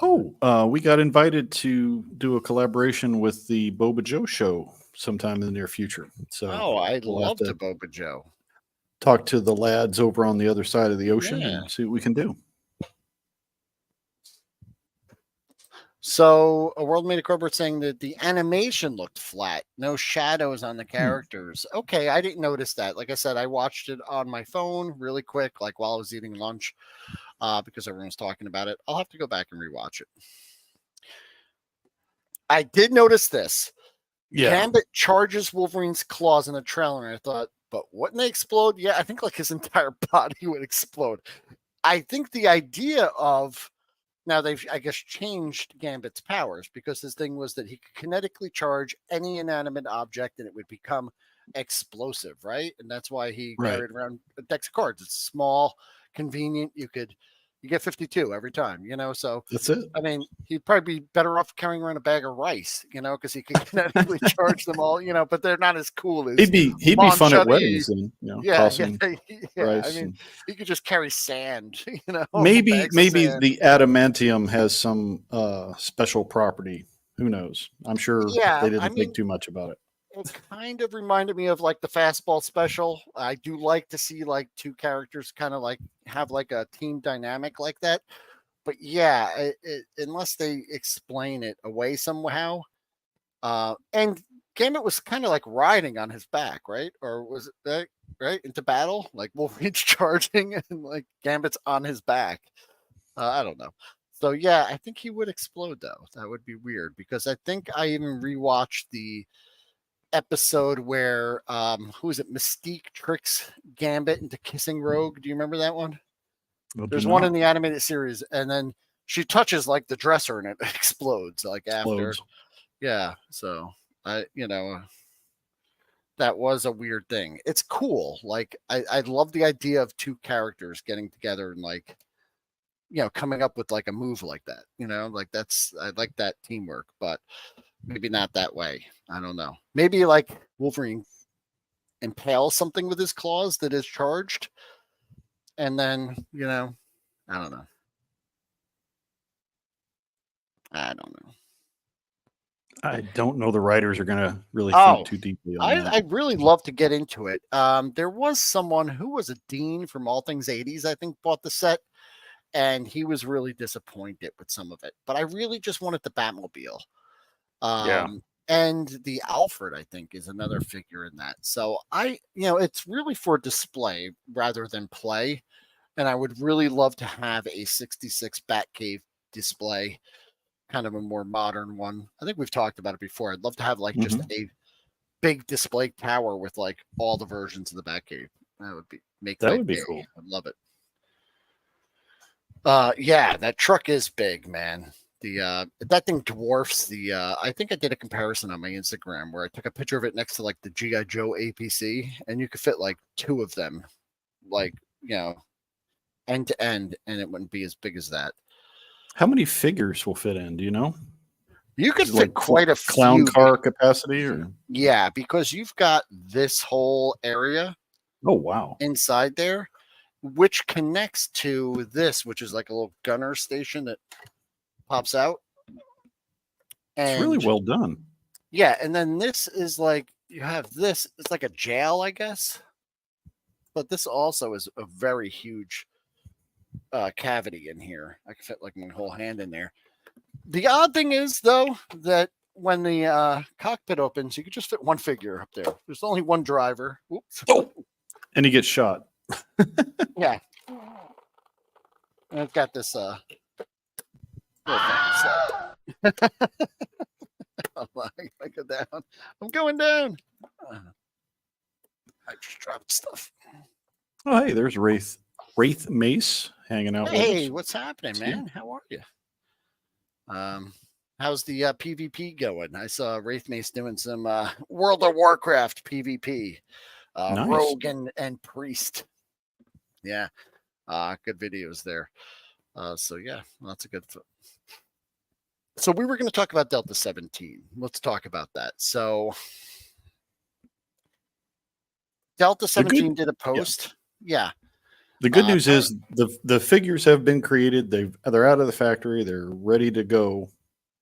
Oh, we got invited to do a collaboration with the Boba Joe show sometime in the near future. So I'd love to Boba Joe. Talk to the lads over on the other side of the ocean and see what we can do. So, a World Made a Cobra saying that the animation looked flat, no shadows on the characters. Okay, I didn't notice that. Like I said, I watched it on my phone really quick, like while I was eating lunch, because everyone was talking about it. I'll have to go back and rewatch it. I did notice this. Yeah. Gambit charges Wolverine's claws in the trailer, and I thought, but wouldn't they explode? Yeah, I think like his entire body would explode. I think the idea of now they've, I guess, changed Gambit's powers, because his thing was that he could kinetically charge any inanimate object and it would become explosive, right? And that's why he carried around a deck of cards. It's small, convenient. You get 52 every time, so that's it. I mean, he'd probably be better off carrying around a bag of rice, because he could kinetically charge them all, but they're not as cool as he'd be fun at weddings and tossing rice. I mean, he could just carry sand, maybe the adamantium has some special property. Who knows? I'm sure they didn't think too much about it. It kind of reminded me of like the fastball special. I do like to see like two characters kind of like have like a team dynamic like that. But yeah, unless they explain it away somehow. And Gambit was kind of like riding on his back, right? Or was it that right into battle? Like Wolverine's charging and like Gambit's on his back. I don't know. So yeah, I think he would explode though. That would be weird, because I think I even rewatched the episode where who is it? Mystique tricks Gambit into kissing Rogue. Do you remember that one? There's one in the animated series, and then she touches like the dresser and it explodes after. Yeah, so I that was a weird thing. It's cool. Like I love the idea of two characters getting together and like coming up with like a move like that. Like I like that teamwork, but maybe not that way. I don't know. Maybe like Wolverine impales something with his claws that is charged. And then, I don't know. I don't know the writers are going to really think too deeply on that. I'd really love to get into it. There was someone who was a dean from All Things 80s, I think, bought the set. And he was really disappointed with some of it. But I really just wanted the Batmobile. And the Alfred, I think, is another figure in that. So it's really for display rather than play. And I would really love to have a 66 Batcave display, kind of a more modern one. I think we've talked about it before. I'd love to have like just a big display tower with like all the versions of the Batcave. That would be cool. I'd love it. Yeah, that truck is big, man. That thing dwarfs the I think I did a comparison on my Instagram where I took a picture of it next to like the G.I. Joe APC, and you could fit like two of them, like end to end, and it wouldn't be as big as that. How many figures will fit in? Do you know? You could fit quite a clown car capacity, or yeah, because you've got this whole area. Oh wow! Inside there, which connects to this, which is like a little gunner station that pops out. And it's really well done. Yeah, and then this is like you have this. It's like a jail, I guess. But this also is a very huge cavity in here. I can fit like my whole hand in there. The odd thing is, though, that when the cockpit opens, you can just fit one figure up there. There's only one driver. Oops. Oh, and he gets shot. Yeah. And I've got this little thing. So. I go down. I'm going down. I just dropped stuff. Oh, hey, there's Wraith Mace hanging out. Hey, what's happening, man? How are you? How's the PvP going? I saw Wraith Mace doing some World of Warcraft PvP. Nice. Rogue and Priest. Yeah. Good videos there. So yeah, lots of good. So we were going to talk about Delta 17. Let's talk about that. So Delta 17 did a post. Yeah. The good news is the figures have been created. They're out of the factory. They're ready to go.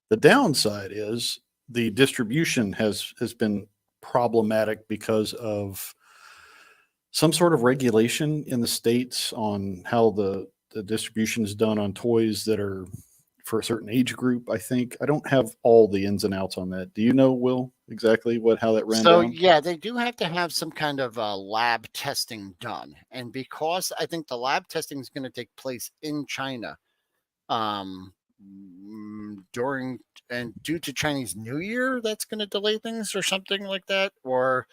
The downside is the distribution has been problematic because of some sort of regulation in the States on how the distribution is done on toys that are for a certain age group. I think I don't have all the ins and outs on that. Do you know, Will, exactly how that ran down? Yeah, they do have to have some kind of lab testing done, and because I think the lab testing is going to take place in China, due to Chinese New Year, that's going to delay things or something like that, or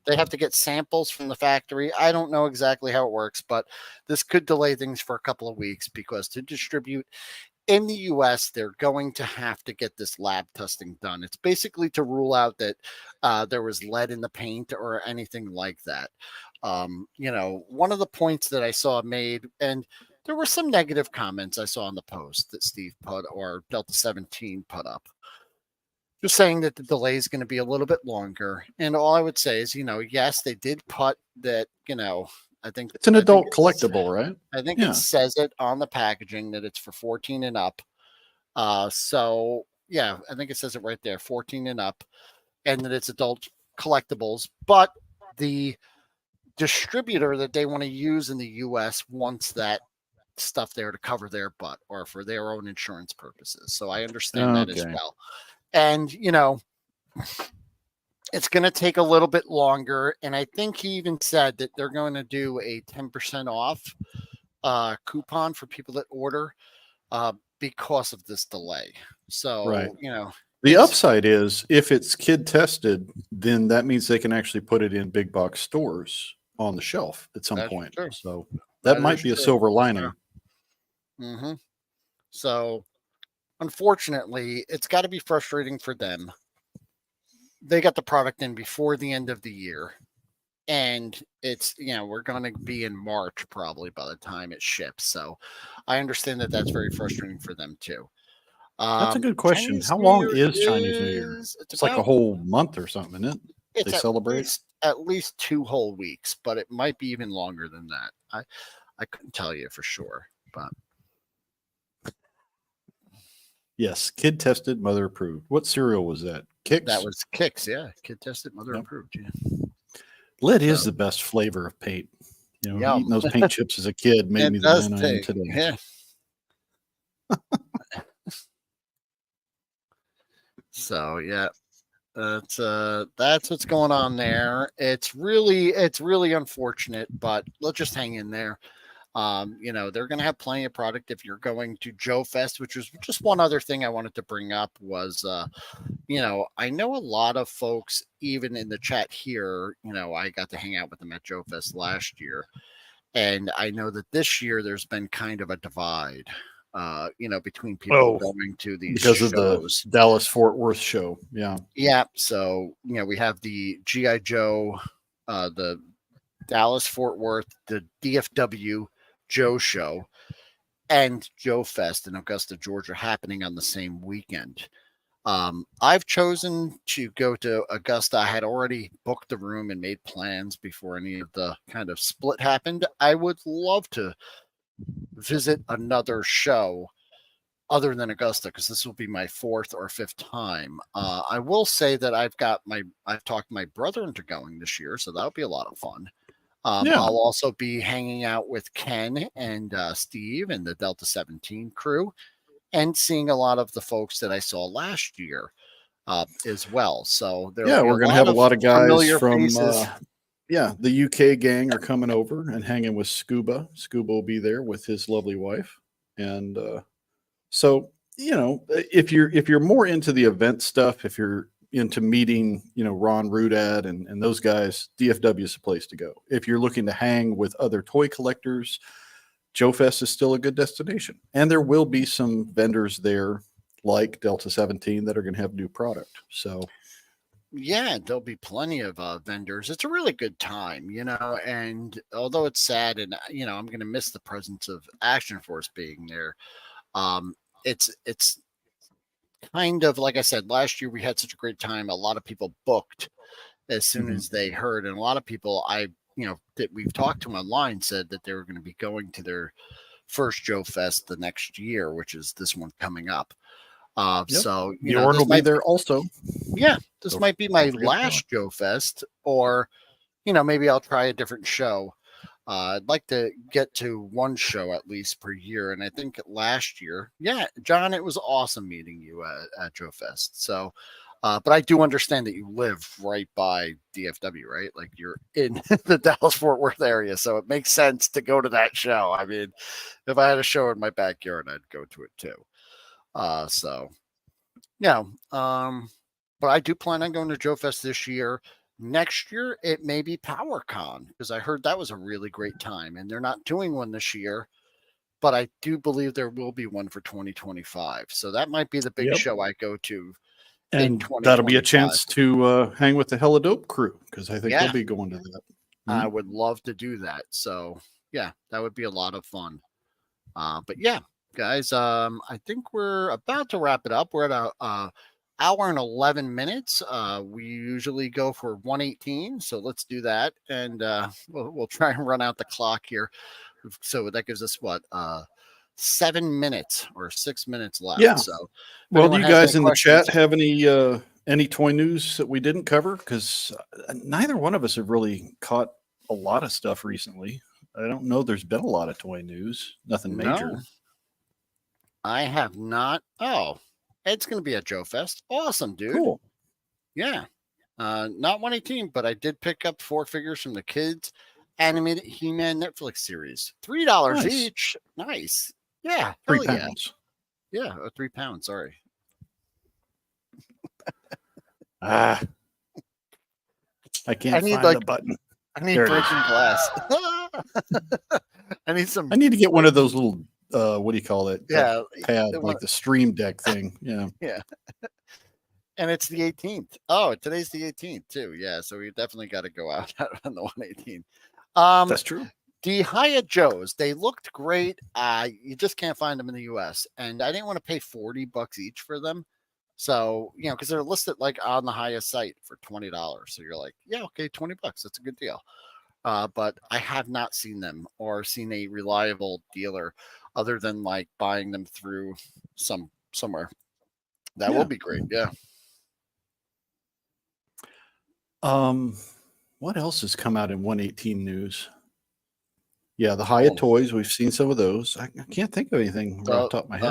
they have to get samples from the factory. I don't know exactly how it works, but this could delay things for a couple of weeks because to distribute in the US, they're going to have to get this lab testing done. It's basically to rule out that there was lead in the paint or anything like that. One of the points that I saw made, and there were some negative comments I saw on the post that Steve put or Delta 17 put up, just saying that the delay is going to be a little bit longer. And all I would say is, yes, they did put that, I think it's an adult collectible, right? I think it says it on the packaging that it's for 14 and up. So yeah, I think it says it right there, 14 and up, and that it's adult collectibles. But the distributor that they want to use in the US wants that stuff there to cover their butt or for their own insurance purposes. So I understand that as well. And it's going to take a little bit longer. And I think he even said that they're going to do a 10% off coupon for people that order because of this delay. So, right. The upside is if it's kid tested, then that means they can actually put it in big box stores on the shelf at some point. True. So that might be a silver lining. Mm-hmm. So unfortunately, it's got to be frustrating for them. They got the product in before the end of the year, and it's, we're going to be in March probably by the time it ships. So I understand that that's very frustrating for them too. That's a good question. How long is Chinese New Year? It's like a whole month or something, isn't it? They celebrate at least 2 whole weeks, but it might be even longer than that. I couldn't tell you for sure, but yes, kid tested, mother approved. What cereal was that? Kix? That was Kix, yeah. Kid tested, mother approved. Yeah. Lead is the best flavor of paint. Eating those paint chips as a kid made me the man I am today. Yeah. So yeah, that's what's going on there. It's really unfortunate, but let's just hang in there. They're going to have plenty of product if you're going to Joe Fest, which was just one other thing I wanted to bring up was, I know a lot of folks, even in the chat here, I got to hang out with them at Joe Fest last year. And I know that this year there's been kind of a divide, between people going to these because shows. Of the Dallas Fort Worth show. Yeah. Yeah. So, we have the G.I. Joe, the Dallas Fort Worth, the DFW Joe Show, and Joe Fest in Augusta, Georgia, happening on the same weekend. I've chosen to go to Augusta. I had already booked the room and made plans before any of the kind of split happened. I would love to visit another show other than Augusta, because this will be my 4th or 5th time. I will say that I've talked my brother into going this year, so that'll be a lot of fun. I'll also be hanging out with Ken and Steve and the Delta 17 crew, and seeing a lot of the folks that I saw last year as well. So we're going to have a lot of guys from the UK gang are coming over and hanging with Scuba. Scuba will be there with his lovely wife, and so if you're more into the event stuff, if you're into meeting, Ron Rudad and those guys, DFW is the place to go. If you're looking to hang with other toy collectors, Joe Fest is still a good destination. And there will be some vendors there like Delta 17 that are going to have new product. So yeah, there'll be plenty of vendors. It's a really good time, and although it's sad and, I'm going to miss the presence of Action Force being there. It's kind of like I said, last year we had such a great time. A lot of people booked as soon as they heard, and a lot of people that we've talked to online said that they were going to be going to their first Joe Fest the next year, which is this one coming up. So Bjorn will be there also. Yeah, this might be my last Joe Fest, or maybe I'll try a different show. I'd like to get to one show at least per year. And I think last year, John, it was awesome meeting you at Joe Fest. So, but I do understand that you live right by DFW, right? Like you're in the Dallas-Fort Worth area. So it makes sense to go to that show. I mean, if I had a show in my backyard, I'd go to it too. But I do plan on going to Joe Fest this year. Next year, it may be PowerCon, because I heard that was a really great time, and they're not doing one this year, but I do believe there will be one for 2025. So that might be the big show I go to. And that'll be a chance to hang with the Hella Dope crew, because I think they'll be going to that. I would love to do that. So that would be a lot of fun. But yeah, guys, I think we're about to wrap it up. We're at a hour and 11 minutes. We usually go for 118, so let's do that, and we'll try and run out the clock here. So that gives us 7 minutes or 6 minutes left. Yeah. So, well, do you guys in the chat have any toy news that we didn't cover? Because neither one of us have really caught a lot of stuff recently. I don't know. There's been a lot of toy news. Nothing major. No, I have not. Oh. It's going to be at Joe Fest. Awesome, dude. Cool. Yeah. Not 118, but I did pick up 4 figures from the kids animated He-Man Netflix series. $3 each. Nice. Yeah. 3 pounds. Yeah. 3 pounds. Sorry. I can't find the button. I need breaking glass. I need to get one of those little what do you call it? Yeah, pad, like the Stream Deck thing. Yeah. Yeah. And it's the 18th. Oh, today's the 18th too. Yeah, so we definitely got to go out on the 118. That's true. The Hiya Joes, they looked great. You just can't find them in the US, and I didn't want to pay $40 each for them. So, because they're listed like on the Hiya site for $20. So you're like, yeah, okay, $20. That's a good deal. But I have not seen them or seen a reliable dealer other than like buying them through somewhere. That will be great. Yeah. What else has come out in 118 news? Yeah, the Hiya toys. We've seen some of those. I can't think of anything right off the top of my head.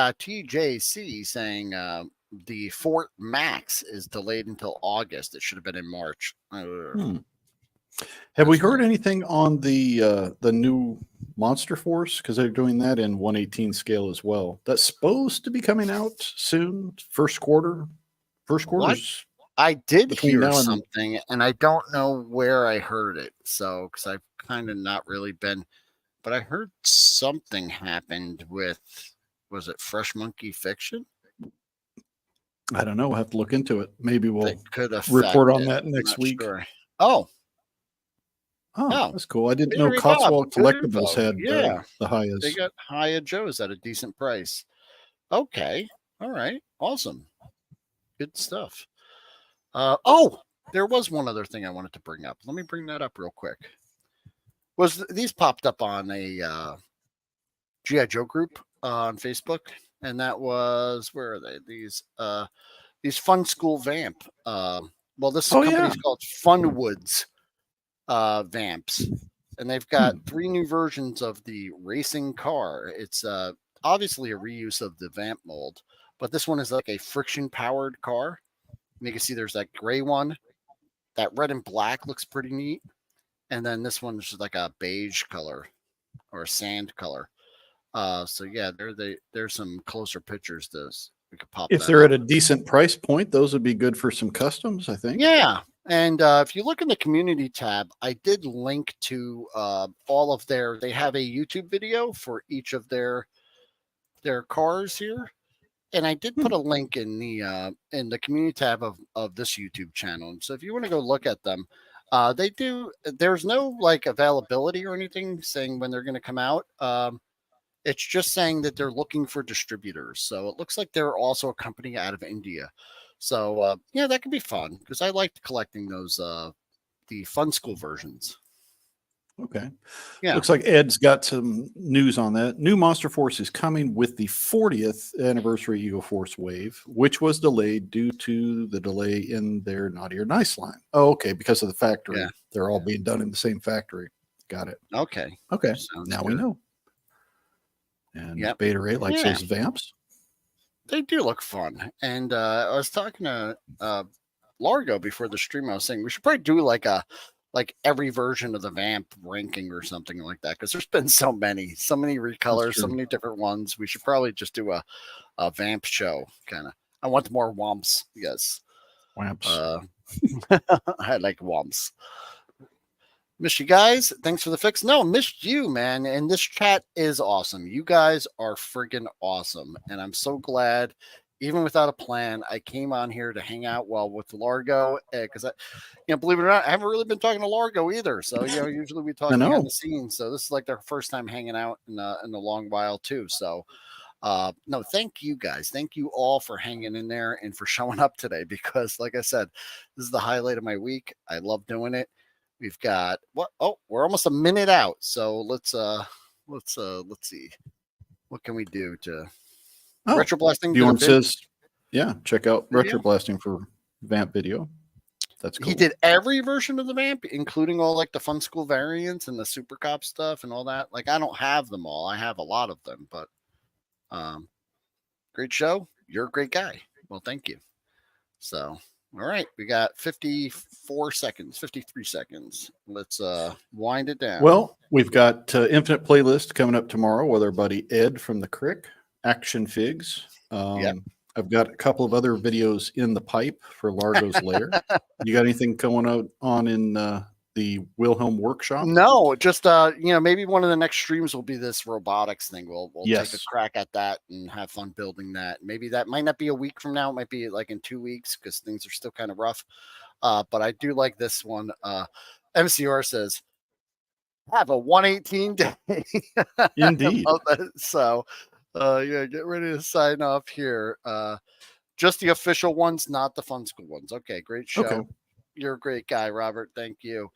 TJC saying the Fort Max is delayed until August. It should have been in March. Have we heard anything on the new Monster Force? Because they're doing that in 118 scale as well. That's supposed to be coming out soon, first quarter. I did hear something, and I don't know where I heard it. So, because I've kind of not really been, but I heard something happened with, was it Fresh Monkey Fiction? I don't know. We'll have to look into it. Maybe we'll report on that next week. Sure. Oh, that's cool. I didn't know Cotswold Collectibles had the Highas. They got Hiya Joes at a decent price. Okay. All right. Awesome. Good stuff. There was one other thing I wanted to bring up. Let me bring that up real quick. These popped up on a G.I. Joe group on Facebook, and that was, where are they? These Fun School Vamp. This company's called Funwoods. Vamps, and they've got 3 new versions of the racing car. It's obviously a reuse of the Vamp mold, but this one is like a friction powered car. And you can see there's that gray one. That red and black looks pretty neat. And then this one's just like a beige color or a sand color. So yeah, there's some closer pictures to this. We could pop if they're at a decent price point, those would be good for some customs, I think. Yeah. And if you look in the community tab, I did link to all of they have a YouTube video for each of their cars here. And I did put a link in the community tab of this YouTube channel. And so if you want to go look at them, there's no like availability or anything saying when they're going to come out. It's just saying that they're looking for distributors. So it looks like they're also a company out of India. So yeah, that could be fun because I liked collecting those the Fun School versions. Okay. Yeah. Looks like Ed's got some news on that. New Monster Force is coming with the 40th anniversary Eagle Force wave, which was delayed due to the delay in their Naughty or Nice line. Oh, okay. Because of the factory. Yeah. They're all being done in the same factory. Got it. Okay. Okay. Sounds now good. We know. And Beta Ray likes those Vamps. They do look fun. And I was talking to Largo before the stream. I was saying we should probably do like every version of the Vamp ranking or something like that, because there's been so many recolors, so many different ones. We should probably just do a Vamp show, kind of. I want more Womps. Yes. Wamps. I like Womps. Miss you guys. Thanks for the fix. No, missed you, man. And this chat is awesome. You guys are friggin' awesome. And I'm so glad, even without a plan, I came on here to hang out with Largo, because believe it or not, I haven't really been talking to Largo either. So usually we talk behind the scenes. So this is like their first time hanging out in a long while too. So no, thank you guys. Thank you all for hanging in there and for showing up today, because like I said, this is the highlight of my week. I love doing it. We've got we're almost a minute out. So let's see. What can we do to Retro Blasting? Bjorn says, yeah, check out Retro Blasting for Vamp video. That's cool. He did every version of the Vamp, including all like the Fun School variants and the Super Cop stuff and all that. Like, I don't have them all. I have a lot of them, but great show. You're a great guy. Well, thank you. So, all right, we got 53 seconds. Let's wind it down. Well, we've got Infinite Playlist coming up tomorrow with our buddy Ed from the Crick, Action Figs. I've got a couple of other videos in the pipe for Largo's Lair. You got anything going on in the Wilhelm workshop? No, just maybe one of the next streams will be this robotics thing. We'll take a crack at that and have fun building that. Maybe that might not be a week from now. It might be like in 2 weeks, because things are still kind of rough. But I do like this one. MCR says, have a 118 day. Indeed. So get ready to sign off here. Just the official ones, not the Fun School ones. Okay, great show. Okay. You're a great guy, Robert. Thank you.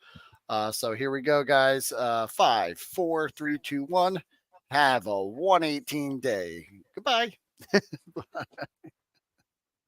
So here we go, guys. 5, 4, 3, 2, 1. Have a 118 day. Goodbye. Bye.